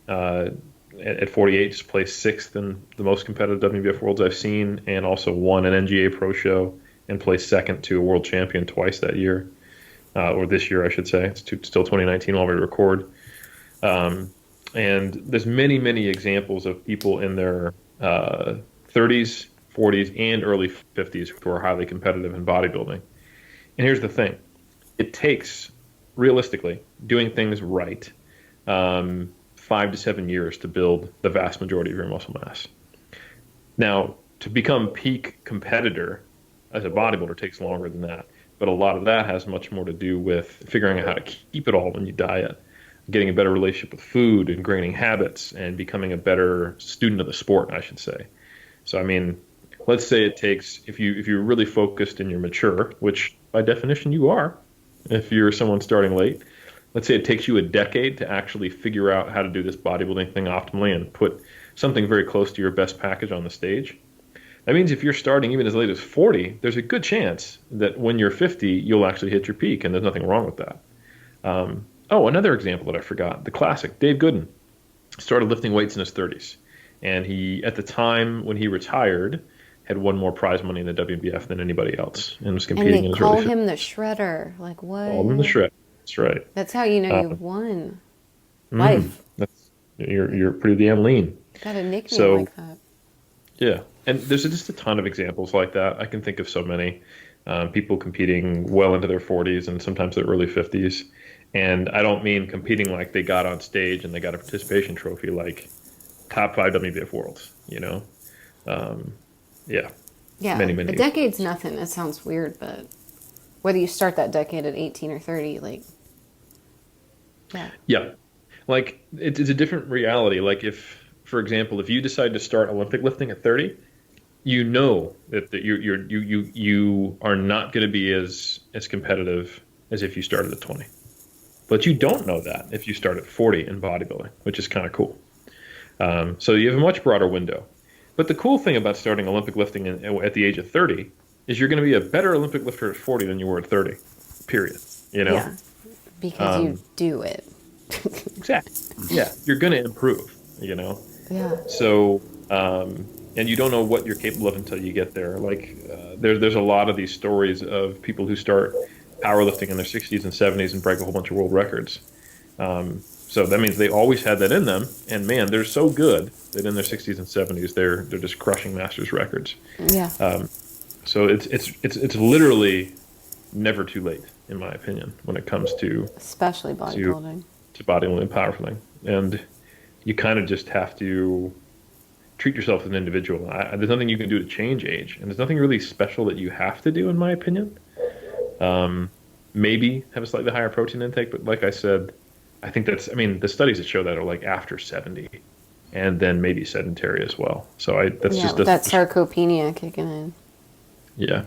at 48, just placed sixth in the most competitive WBF Worlds I've seen, and also won an NGA Pro Show and placed second to a world champion twice that year, or this year, I should say. It's still 2019 while we record. And there's many, many examples of people in their 30s, 40s, and early 50s who are highly competitive in bodybuilding. And here's the thing. It takes, realistically, doing things right, 5 to 7 years to build the vast majority of your muscle mass. Now, to become peak competitor as a bodybuilder takes longer than that, but a lot of that has much more to do with figuring out how to keep it all when you diet, getting a better relationship with food, ingraining habits, and becoming a better student of the sport, I should say. So, I mean, let's say it takes, if you're really focused and you're mature, which by definition you are, if you're someone starting late, let's say it takes you a decade to actually figure out how to do this bodybuilding thing optimally and put something very close to your best package on the stage. That means if you're starting even as late as 40, there's a good chance that when you're 50, you'll actually hit your peak, and there's nothing wrong with that. Another example that I forgot, the classic, Dave Gooden started lifting weights in his 30s. And he, at the time when he retired, had won more prize money in the WBF than anybody else, and was competing in his early 50s. And they call him the Shredder. Like, what? Called him the Shredder. That's right. That's how you know you've won life. You're pretty damn lean. Got a nickname like that. Yeah, and there's just a ton of examples like that. I can think of so many people competing well into their 40s and sometimes their early 50s. And I don't mean competing like they got on stage and they got a participation trophy, like top 5 WBF Worlds. Yeah. Many. A decade's nothing. That sounds weird, but whether you start that decade at 18 or 30, like, yeah. Yeah. Like, it's a different reality. Like, if, for example, if you decide to start Olympic lifting at 30, you know that you are not going to be as competitive as if you started at 20. But you don't know that if you start at 40 in bodybuilding, which is kind of cool. So you have a much broader window. But the cool thing about starting Olympic lifting at the age of 30 is you're going to be a better Olympic lifter at 40 than you were at 30, period. Yeah, because you do it. Exactly. Yeah, you're going to improve, Yeah. So, and you don't know what you're capable of until you get there. Like, there's a lot of these stories of people who start powerlifting in their 60s and 70s and break a whole bunch of world records. So that means they always had that in them, and man, they're so good that in their 60s and 70s they're just crushing masters records. Yeah. So it's literally never too late, in my opinion, when it comes to especially bodybuilding. To bodybuilding and powerlifting, and you kind of just have to treat yourself as an individual. There's nothing you can do to change age, and there's nothing really special that you have to do, in my opinion. Maybe have a slightly higher protein intake, but like I said, I think the studies that show that are like after 70, and then maybe sedentary as well. So that's just that sarcopenia kicking in. Yeah,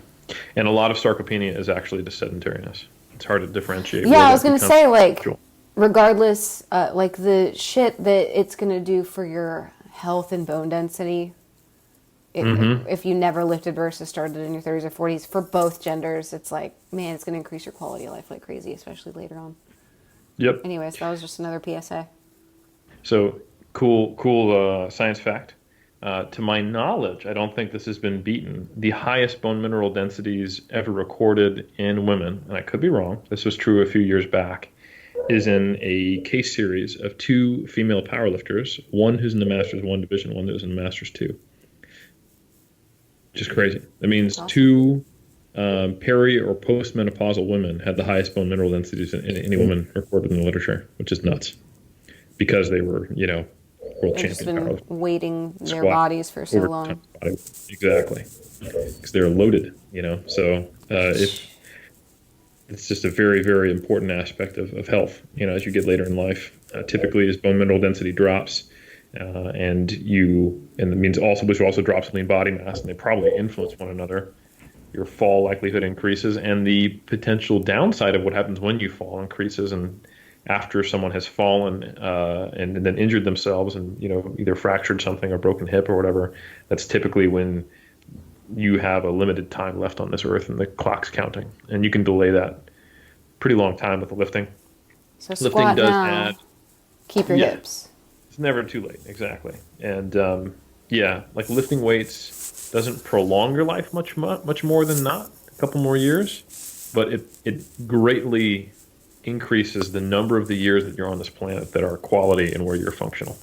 and a lot of sarcopenia is actually the sedentariness. It's hard to differentiate. Yeah, I was going to say, like, regardless, like the shit that it's going to do for your health and bone density, if you never lifted versus started in your 30s or 40s, for both genders, it's like, man, it's going to increase your quality of life like crazy, especially later on. Yep. Anyways, that was just another PSA. So cool science fact. To my knowledge, I don't think this has been beaten. The highest bone mineral densities ever recorded in women, and I could be wrong, this was true a few years back, is in a case series of 2 female powerlifters, one who's in the Masters 1 division, one that was in the Masters 2. Which is crazy. That means awesome. 2 peri or postmenopausal women had the highest bone mineral densities in any woman recorded in the literature, which is nuts. Because they were, world champion. Just been weighting their bodies for so long. Exactly. Because they're loaded, So it's just a very, very important aspect of health, as you get later in life. Typically, as bone mineral density drops, and it means also, which also drops lean body mass, and they probably influence one another. Your fall likelihood increases, and the potential downside of what happens when you fall increases. And after someone has fallen and then injured themselves, and either fractured something or broken hip or whatever, that's typically when you have a limited time left on this earth and the clock's counting, and you can delay that pretty long time with the lifting. So lifting does add. Keep your hips. It's never too late, exactly. And like lifting weights doesn't prolong your life much more than not a couple more years, but it greatly increases the number of the years that you're on this planet that are quality and where you're functional.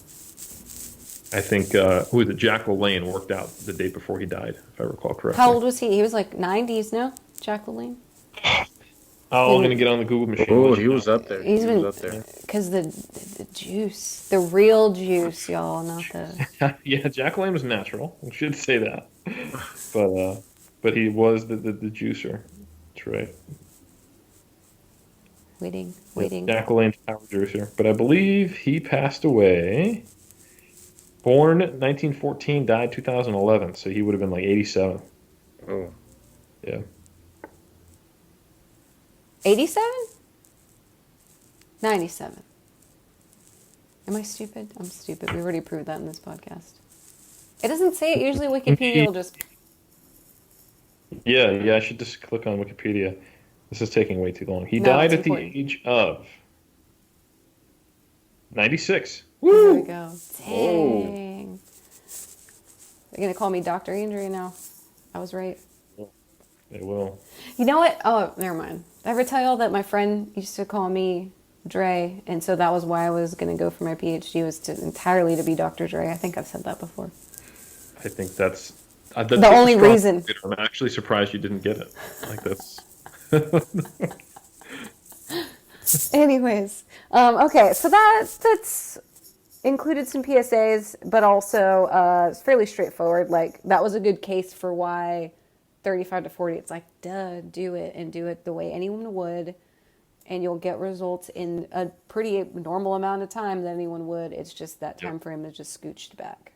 I think who was it? Jack LaLanne worked out the day before he died, if I recall correctly. How old was he? He was like 90s, no? Jack LaLanne? I'm going to get on the Google machine. Oh, he was up there. He was up there. Because the juice, the real juice, y'all, not the... Yeah, Jack LaLanne was natural. I should say that. But he was the juicer. That's right. Waiting. Jack LaLanne's power juicer. But I believe he passed away. Born 1914, died 2011. So he would have been like 87. Oh. Yeah. 87? 97. Am I stupid? I'm stupid. We already proved that in this podcast. It doesn't say it. Usually Wikipedia will just... Yeah, I should just click on Wikipedia. This is taking way too long. He died at the age of 96. Woo! There we go. Dang. They're going to call me Dr. Andrea now. I was right. They will. You know what? Oh, never mind. Did I ever tell y'all that my friend used to call me Dre, and so that was why I was going to go for my PhD, was entirely to be Dr. Dre. I think I've said that before. I think that's the only reason. I'm actually surprised you didn't get it. Like that's... Anyways, okay, so that's included some PSAs, but also it's fairly straightforward. Like, that was a good case for why 35 to 40, it's like, duh, do it, and do it the way anyone would, and you'll get results in a pretty normal amount of time that anyone would. It's just that time frame is just scooched back.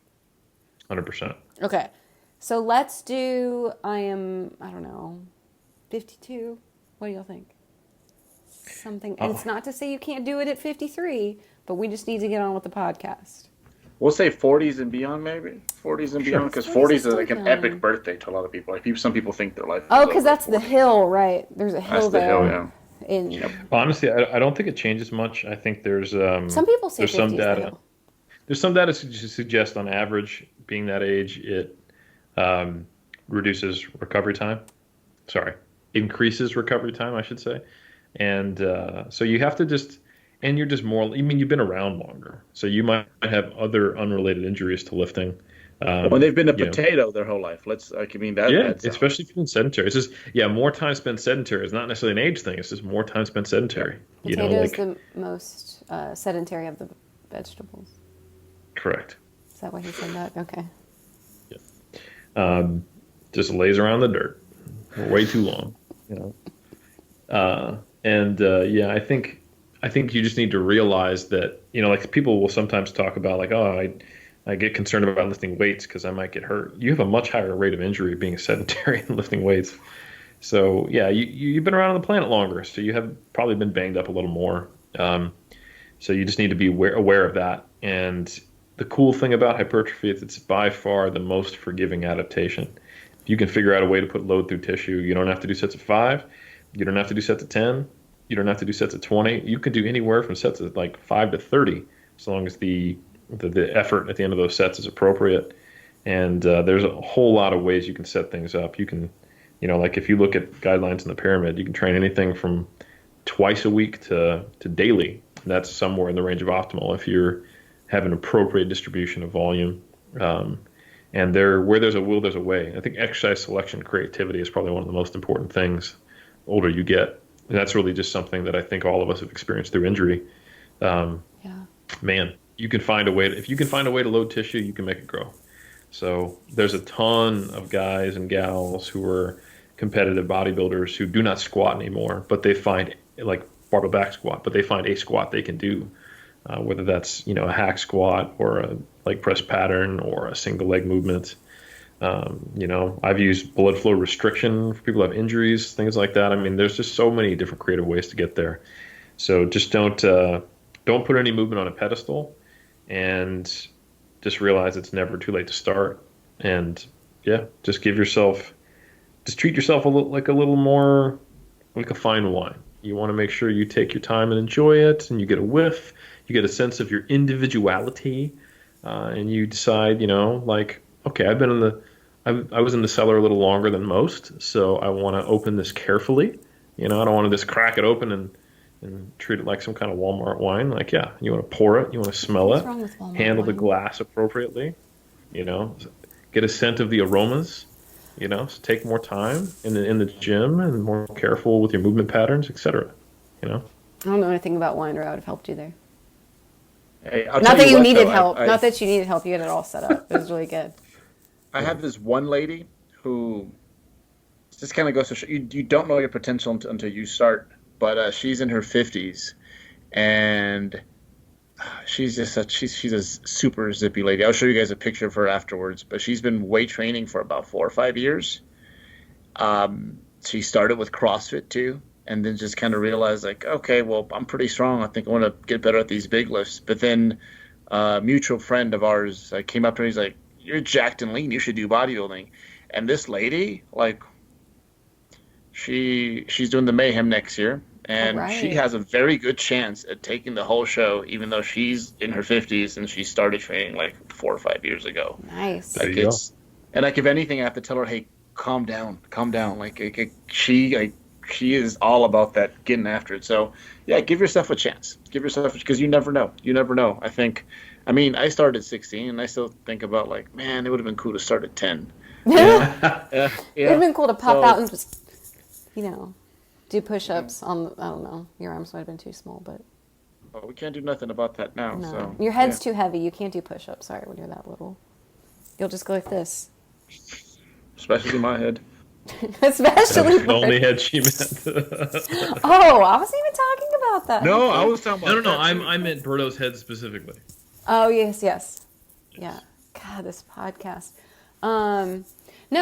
100%. Okay, so let's do, I don't know, 52. What do y'all think? something. And it's not to say you can't do it at 53, but we just need to get on with the podcast. We'll say 40s and beyond, maybe 40s and beyond, because 40s is like an epic birthday to a lot of people. Like some people think their life. Oh, because that's the hill, right? There's a hill there. That's the hill, yeah. Honestly, I don't think it changes much. I think there's some people say there's some 50's data. the hill. There's some data to suggest on average, being that age, it reduces recovery time. Sorry, increases recovery time, I should say. And so you have to and you're just more, you've been around longer. So you might have other unrelated injuries to lifting. When they've been a potato their whole life. That's especially if you've been sedentary. It's just, more time spent sedentary. It's not necessarily an age thing. It's just more time spent sedentary. Potato is the most sedentary of the vegetables. Correct. Is that why he said that? Okay. Yeah. Just lays around the dirt way too long, I think you just need to realize that, like people will sometimes talk about like, oh, I get concerned about lifting weights because I might get hurt. You have a much higher rate of injury being sedentary and lifting weights. So you've been around on the planet longer, so you have probably been banged up a little more. So you just need to be aware of that. And the cool thing about hypertrophy is it's by far the most forgiving adaptation. If you can figure out a way to put load through tissue, you don't have to do sets of 5. You don't have to do sets of 10. You don't have to do sets of 20. You can do anywhere from sets of like 5 to 30, as long as the effort at the end of those sets is appropriate. And there's a whole lot of ways you can set things up. You can, like if you look at guidelines in the pyramid, you can train anything from twice a week to daily. That's somewhere in the range of optimal if you're have an appropriate distribution of volume. And where there's a will, there's a way. I think exercise selection creativity is probably one of the most important things the older you get. And that's really just something that I think all of us have experienced through injury. Man, you can find a way if you can find a way to load tissue, you can make it grow. So there's a ton of guys and gals who are competitive bodybuilders who do not squat anymore, but they find, like barbell back squat, but they find a squat they can do. Whether that's a hack squat or a leg press pattern or a single leg movement. I've used blood flow restriction for people who have injuries, things like that. I mean, there's just so many different creative ways to get there. So just don't put any movement on a pedestal, and just realize it's never too late to start. And just treat yourself a little more like a fine wine. You want to make sure you take your time and enjoy it, and you get a whiff. You get a sense of your individuality, and you decide, okay, I was in the cellar a little longer than most, so I want to open this carefully. I don't want to just crack it open and treat it like some kind of Walmart wine. You want to pour it, you want to smell it, handle the glass appropriately, get a scent of the aromas, so take more time in the gym and more careful with your movement patterns, etc. I don't know anything about wine, or I would have helped you there. Hey, not that you needed help. Not that you needed help. You had it all set up. It was really good. I have this one lady who just kind of goes to show you don't know your potential until you start. But she's in her 50s, and she's she's a super zippy lady. I'll show you guys a picture of her afterwards. But she's been weight training for about 4 or 5 years. She started with CrossFit too. And then just kind of realized, okay, well, I'm pretty strong. I think I want to get better at these big lifts. But then a mutual friend of ours came up to me. He's like, you're jacked and lean. You should do bodybuilding. And this lady, she's doing the Mayhem next year. And she has a very good chance at taking the whole show, even though she's in her 50s and she started training 4 or 5 years ago. Nice. And if anything, I have to tell her, hey, calm down. She is all about that, getting after it. So, give yourself a chance. Because you never know. I started at 16, and I still think about, man, it would have been cool to start at 10. It would have been cool to pop out and just, do push-ups on, I don't know, your arms might have been too small, but. Oh, we can't do nothing about that now. No. So your head's too heavy. You can't do push-ups, sorry, when you're that little. You'll just go like this. Especially my head. Especially the only head she meant. Oh, I wasn't even talking about that. No, I was talking about No. I meant Berto's head specifically. Oh, yes. Yeah. God, this podcast. No,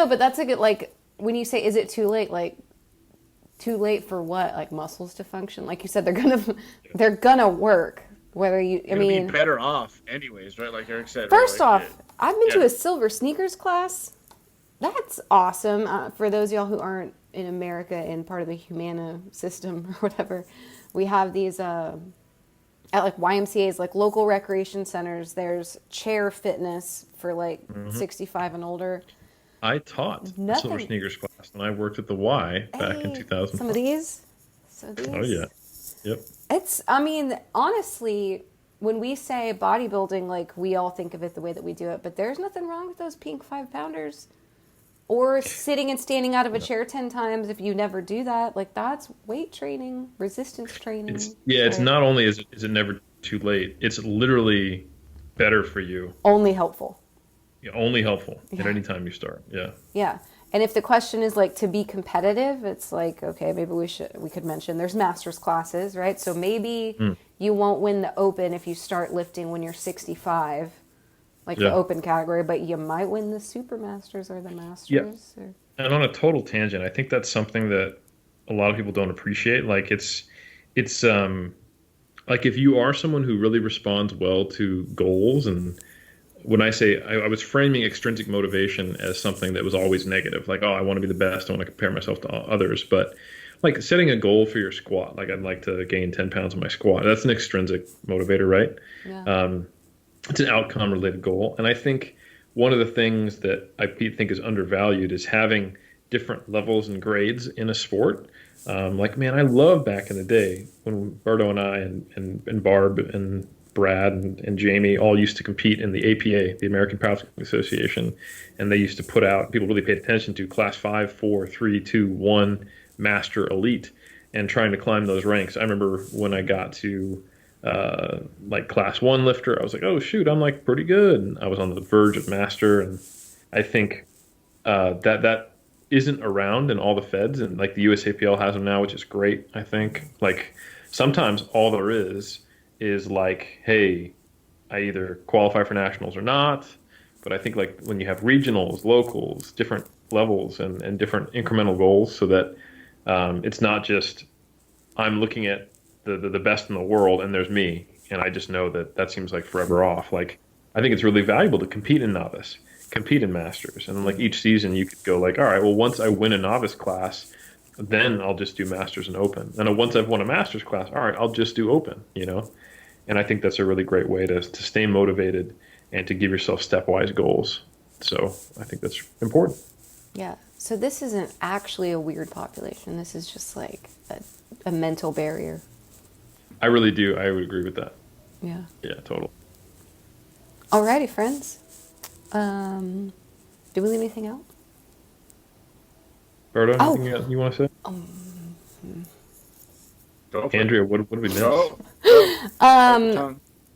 but that's a good, when you say, is it too late? Too late for what? Like muscles to function? Like you said, they're gonna work. Whether you, I You're gonna mean, be better off anyways, right? Like Eric said, right? first Like, off, I've been to yeah. a silver sneakers class. That's awesome. For those of y'all who aren't in America and part of the Humana system or whatever, we have these at like YMCA's, like local recreation centers. There's chair fitness for like 65 and older. I taught a silver Nothing. sneakers class, and I worked at the Y back in Hey, 2005. some of these. So these. Oh yeah, yep. It's, I mean, honestly, when we say bodybuilding, like we all think of it the way that we do it, but there's nothing wrong with those pink 5-pounders. Or sitting and standing out of a chair 10 times if you never do that. Like that's weight training, resistance training. It's not only is it never too late, it's literally better for you. Only helpful. Yeah, only helpful at any time you start. Yeah. Yeah. And if the question is like to be competitive, it's like, okay, maybe we could mention there's master's classes, right? So maybe you won't win the open if you start lifting when you're 65, like the open category, but you might win the super masters or the masters. Yeah. And on a total tangent, I think that's something that a lot of people don't appreciate. Like it's like if you are someone who really responds well to goals, and when I say I was framing extrinsic motivation as something that was always negative, like, oh, I want to be the best, I want to compare myself to others, but like setting a goal for your squat, like I'd like to gain 10 pounds on my squat, that's an extrinsic motivator, right? Yeah. It's an outcome related goal. And I think one of the things that I think is undervalued is having different levels and grades in a sport. Like, man, I love back in the day when Berto and I and Barb and Brad and Jamie all used to compete in the APA, the American Powerlifting Association. And they used to put out, people really paid attention to class 5, 4, 3, 2, 1, master, elite, and trying to climb those ranks. I remember when I got to like class 1 lifter, I was like, oh shoot, I'm like pretty good. And I was on the verge of master. And I think that isn't around in all the feds, and like the USAPL has them now, which is great. I think like sometimes all there is like, hey, I either qualify for nationals or not. But I think like when you have regionals, locals, different levels and different incremental goals, so that it's not just I'm looking at the best in the world and there's me, and I just know that seems like forever off. Like I think it's really valuable to compete in novice, compete in masters, and then like each season you could go like, all right, well, once I win a novice class, then I'll just do masters and open. And once I've won a masters class, all right, I'll just do open, you know? And I think that's a really great way to stay motivated and to give yourself stepwise goals. So I think that's important. Yeah. So this isn't actually a weird population. This is just like a mental barrier. I really do. I would agree with that. Yeah. Yeah, total. Alrighty, friends. Do we leave anything out? Berto, anything else you want to say? Andrea, what did we miss?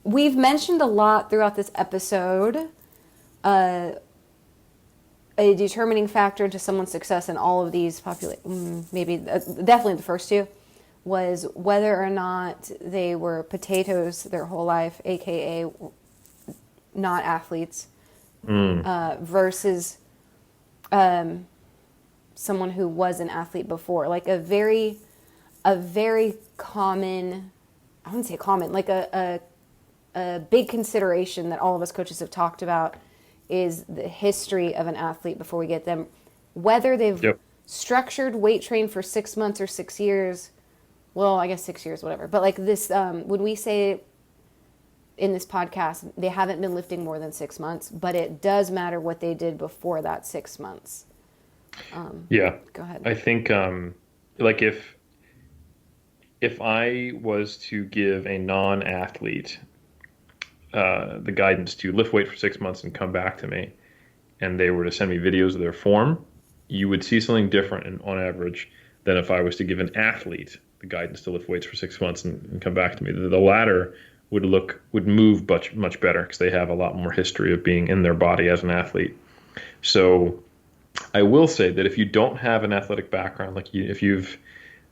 We've mentioned a lot throughout this episode. A determining factor to someone's success in all of these definitely the first two, was whether or not they were potatoes their whole life, aka not athletes, versus someone who was an athlete before. Like a very common, I wouldn't say common, like a big consideration that all of us coaches have talked about is the history of an athlete before we get them. Whether they've structured weight train for 6 months or 6 years, well, I guess 6 years, whatever. But like this, when we say in this podcast, they haven't been lifting more than 6 months, but it does matter what they did before that 6 months. Go ahead. I think like if I was to give a non-athlete the guidance to lift weight for 6 months and come back to me, and they were to send me videos of their form, you would see something different on average than if I was to give an athlete the guidance to lift weights for 6 months and come back to me. The latter would move much better because they have a lot more history of being in their body as an athlete. So I will say that if you don't have an athletic background, like if you've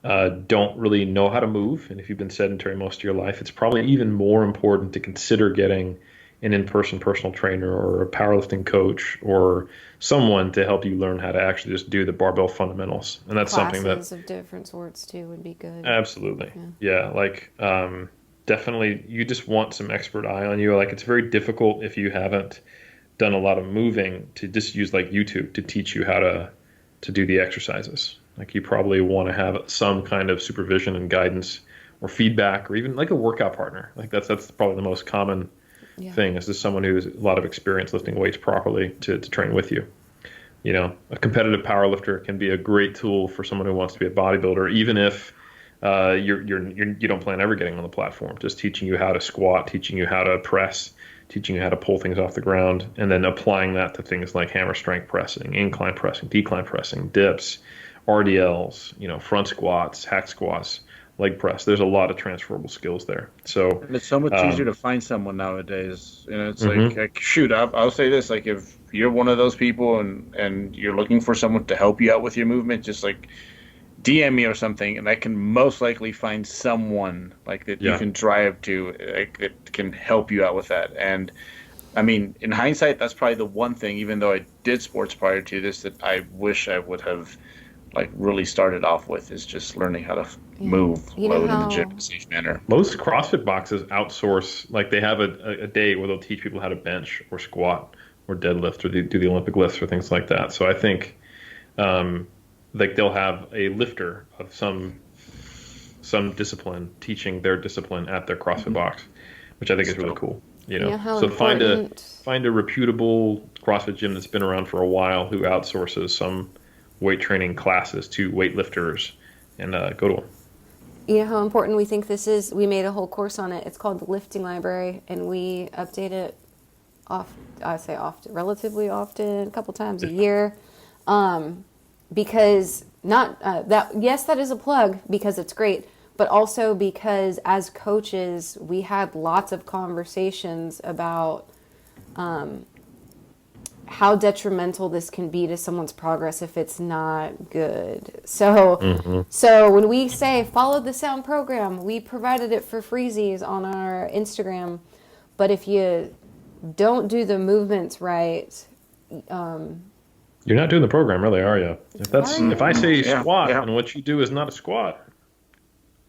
don't really know how to move, and if you've been sedentary most of your life, it's probably even more important to consider getting an in-person personal trainer or a powerlifting coach or someone to help you learn how to actually just do the barbell fundamentals. And that's something that Classes of different sorts too would be good. absolutely, Yeah. yeah, like definitely you just want some expert eye on you. Like it's very difficult if you haven't done a lot of moving to just use like YouTube to teach you how to do the exercises. Like you probably want to have some kind of supervision and guidance or feedback or even like a workout partner. Like that's probably the most common Yeah. thing is just someone who has a lot of experience lifting weights properly to train with you. You know, a competitive power lifter can be a great tool for someone who wants to be a bodybuilder, even if you don't plan ever getting on the platform. Just teaching you how to squat, teaching you how to press, teaching you how to pull things off the ground, and then applying that to things like hammer strength pressing, incline pressing, decline pressing, dips, RDLs, you know, front squats, hack squats, leg press. There's a lot of transferable skills there. So, And it's so much easier to find someone nowadays. You know, it's mhm. like shoot, I'll say this, like if you're one of those people and you're looking for someone to help you out with your movement, just like DM me or something, and I can most likely find someone like that you Yeah. can drive to, like that can help you out with that. And I mean, in hindsight, that's probably the one thing, even though I did sports prior to this, that I wish I would have like really started off with is just learning how to Yeah. move, You know load in the gym how in a safe manner. Most CrossFit boxes outsource, like they have a day where they'll teach people how to bench or squat or deadlift or do the Olympic lifts or things like that. So I think um, like they'll have a lifter of some discipline teaching their discipline at their CrossFit box, which I think is really cool. You you know know, how so important find a reputable CrossFit gym that's been around for a while who outsources some weight training classes to weightlifters and go to them. you know how important we think this is. We made a whole course on it. It's called the Lifting Library, and we update it I say often, relatively often, a couple times a year, because not that. Yes, that is a plug because it's great, but also because as coaches, we had lots of conversations about how detrimental this can be to someone's progress if it's not good. So, Hmm. so when we say follow the sound program, we provided it for freezies on our Instagram. But if you don't do the movements right, You're not doing the program, really, are you? are If I you? say Yeah, squat yeah. and what you do is not a squat,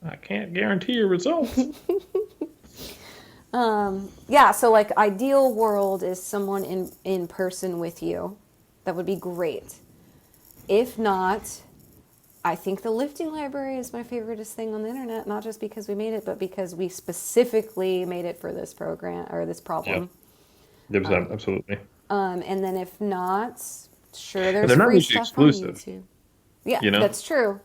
I can't guarantee your results. Yeah, so like ideal world is someone in person with you. That would be great. If not, I think the lifting library is my favoriteest thing on the internet, not just because we made it, but because we specifically made it for this program or this Yeah, problem. absolutely. And then if not, sure, And there's they're not free mutually stuff on exclusive, YouTube. Yeah, you know? that's true.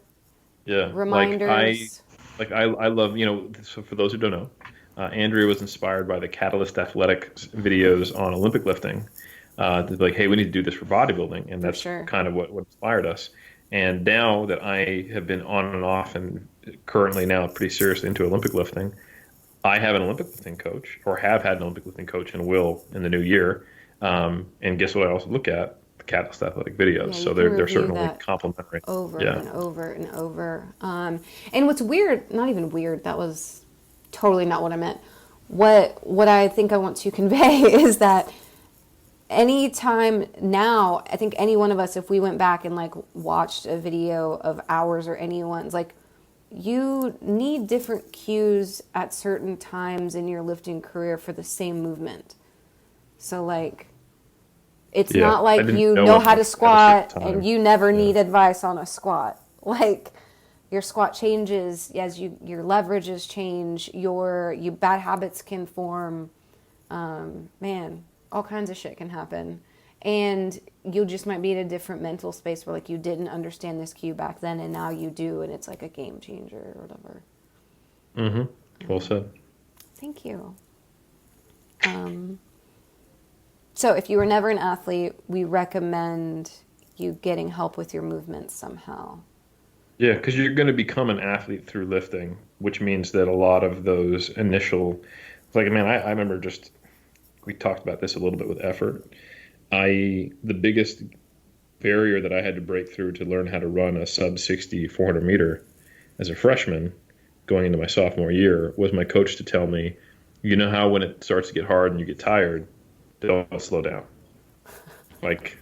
Yeah, Reminders. I love, you know, so for those who don't know, Andrea was inspired by the Catalyst Athletics videos on Olympic lifting. To be like, hey, we need to do this for bodybuilding, and For that's sure. kind of what inspired us. And now that I have been on and off, and currently now pretty seriously into Olympic lifting, I have an Olympic lifting coach, or have had an Olympic lifting coach, and will in the new year. And guess what? I also look at the Catalyst Athletic videos, Yeah, you so can they're review certainly that complementary. over Yeah. and over and over. And what's weird, not even weird, that was totally not what I meant. What I think I want to convey is that anytime now, I think any one of us, if we went back and like watched a video of ours or anyone's, like you need different cues at certain times in your lifting career for the same movement. So like it's Yeah, not I like didn't you know know it how to at a certain squat and time. you never Yeah. need advice on a squat. Like your squat changes as your leverages change, you bad habits can form. Man, all kinds of shit can happen. And you just might be in a different mental space where like you didn't understand this cue back then and now you do and it's like a game changer or whatever. Mm-hmm. Well said. Thank you. So if you were never an athlete, we recommend you getting help with your movements somehow. Yeah, because you're going to become an athlete through lifting, which means that a lot of those initial, like, man, I remember just, we talked about this a little bit with effort. The biggest barrier that I had to break through to learn how to run a sub 60 400 meter as a freshman going into my sophomore year was my coach to tell me, you know how when it starts to get hard and you get tired, don't slow down. Like,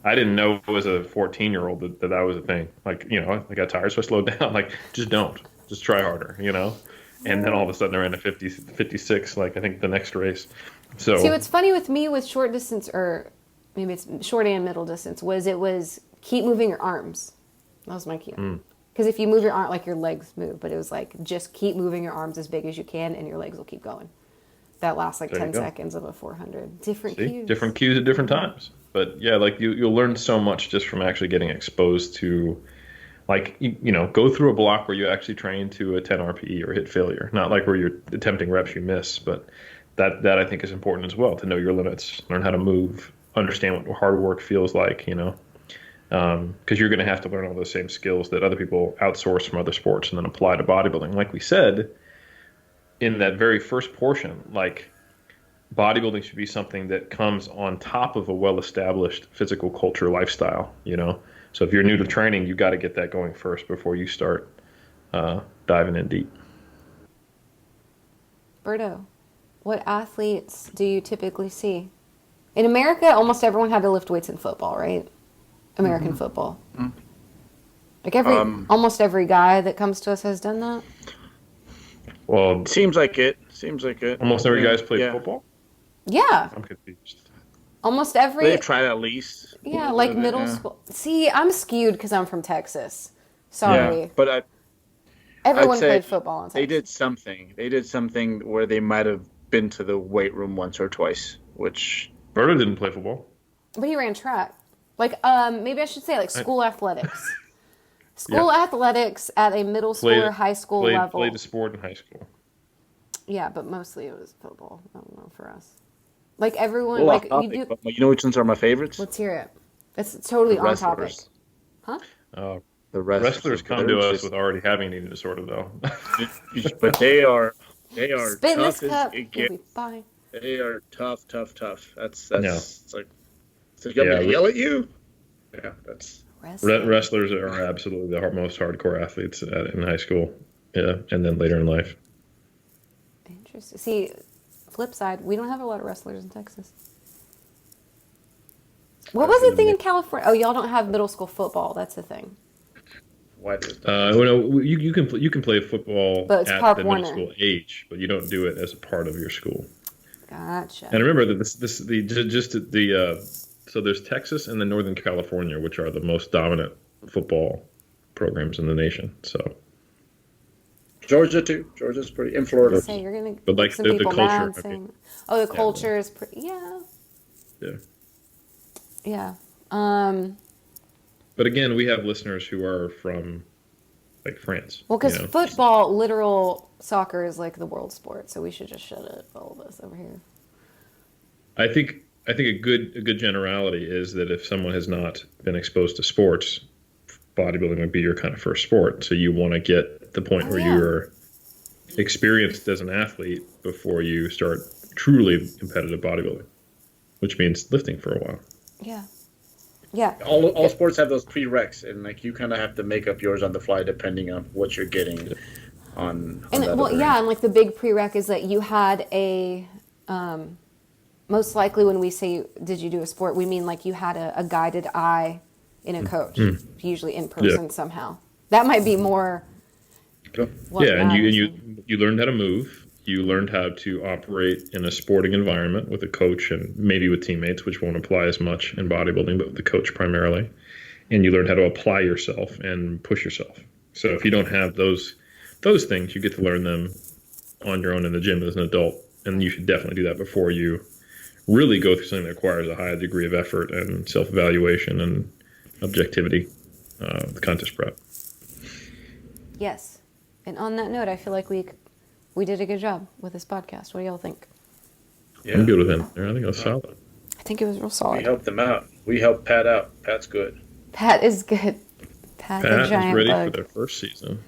I didn't know as a 14-year-old that was a thing. Like, I got tired, so I slowed down. Like, just don't. Just try harder, And then all of a sudden I ran a 56, like, I think the next race. So see, what's funny with me with short distance, or maybe it's short and middle distance, was keep moving your arms. That was my cue. Because if you move your arm, like your legs move, but it was like just keep moving your arms as big as you can, and your legs will keep going. That lasts like 10 seconds of a 400. Different cues. Different cues at different times. But yeah, like you'll learn so much just from actually getting exposed to, like, go through a block where you actually train to a 10 RPE or hit failure. Not like where you're attempting reps you miss, but that I think is important as well, to know your limits, learn how to move, understand what hard work feels like, because you're going to have to learn all those same skills that other people outsource from other sports and then apply to bodybuilding. Like we said in that very first portion, like, bodybuilding should be something that comes on top of a well-established physical culture lifestyle, So if you're new to training, you got to get that going first before you start diving in deep. Berto, what athletes do you typically see? In America, almost everyone had to lift weights in football, right? American football. Like almost every guy that comes to us has done that. Well, seems like it. Almost every guy's played football? Yeah. I'm confused. Almost every... They've tried at least. Yeah, like middle school. See, I'm skewed because I'm from Texas. Sorry. Yeah, but everyone played football in Texas. They did something where they might have been to the weight room once or twice, which... Berto didn't play football. But he ran track. Like, maybe I should say, like, school athletics. School athletics at a middle school or high school level. Played the sport in high school. Yeah, but mostly it was football. I don't know, for us. Like, everyone, you know which ones are my favorites? Let's hear it. It's totally on topic. Huh? The wrestlers come to us with already having an eating disorder, though. But they are Spit in this tough cup, as it you'll gets. be fine. They are tough. That's No. it's like, so you got me to yell at you? Yeah, that's... Wrestlers are absolutely the most hardcore athletes in high school, and then later in life. Interesting. See, flip side, we don't have a lot of wrestlers in Texas. What was the thing in California? Oh, y'all don't have middle school football. That's the thing. What is you can play football at the middle school age, but you don't do it as a part of your school. Gotcha. And remember that so there's Texas and then Northern California, which are the most dominant football programs in the nation. So Georgia too. Georgia's pretty, in Florida. Say you're gonna but like some the people culture. mad saying, the culture is pretty. Yeah. Yeah. But again, we have listeners who are from like France. Well, because football, literal soccer is like the world sport, so we should just shut it, all of us over here. I think a good generality is that if someone has not been exposed to sports, bodybuilding would be your kind of first sport. So you want to get the point where you're experienced as an athlete before you start truly competitive bodybuilding, which means lifting for a while. Yeah. Yeah. All sports have those prereqs, and like you kind of have to make up yours on the fly depending on what you're getting on and like the big prereq is that you had a most likely when we say did you do a sport, we mean like you had a guided eye in a coach, usually in person somehow. That might be more. And you learned how to move. You learned how to operate in a sporting environment with a coach and maybe with teammates, which won't apply as much in bodybuilding, but with the coach primarily. And you learned how to apply yourself and push yourself. So if you don't have those things, you get to learn them on your own in the gym as an adult. And you should definitely do that before you really go through something that requires a high degree of effort and self-evaluation and objectivity, the contest prep. Yes. And on that note, I feel like we did a good job with this podcast. What do y'all think? Yeah. I'm good with him. I think it was solid. I think it was real solid. We helped them out. We helped Pat out. Pat's good. Pat is good. Pat the giant is ready bug. for their first season.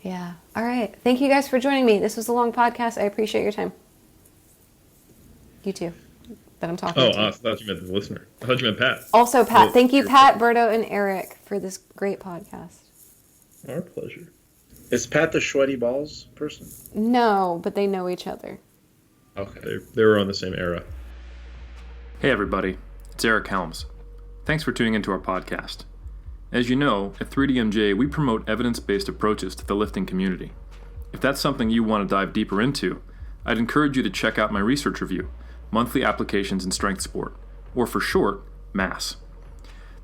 Yeah. All right. Thank you guys for joining me. This was a long podcast. I appreciate your time. You too. That I'm talking to. I thought you meant the listener. I thought you meant Pat. Also, Pat. Thank you, Pat, Berto, and Eric, for this great podcast. Our pleasure. Is Pat the sweaty balls person? No, but they know each other. Okay, they were on the same era. Hey everybody, it's Eric Helms. Thanks for tuning into our podcast. As you know, at 3DMJ we promote evidence-based approaches to the lifting community. If that's something you want to dive deeper into, I'd encourage you to check out my research review, Monthly Applications in Strength Sport, or for short, MASS.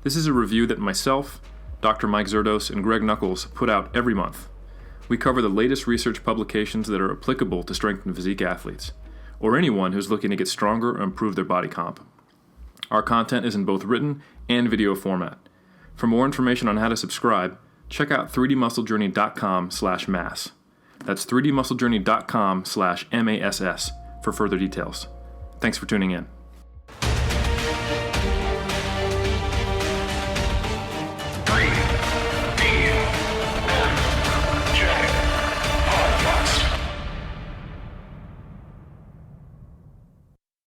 This is a review that myself, Dr. Mike Zerdos, and Greg Knuckles put out every month. We cover the latest research publications that are applicable to strength and physique athletes, or anyone who's looking to get stronger or improve their body comp. Our content is in both written and video format. For more information on how to subscribe, check out 3dmusclejourney.com/mass. That's 3dmusclejourney.com/MASS for further details. Thanks for tuning in.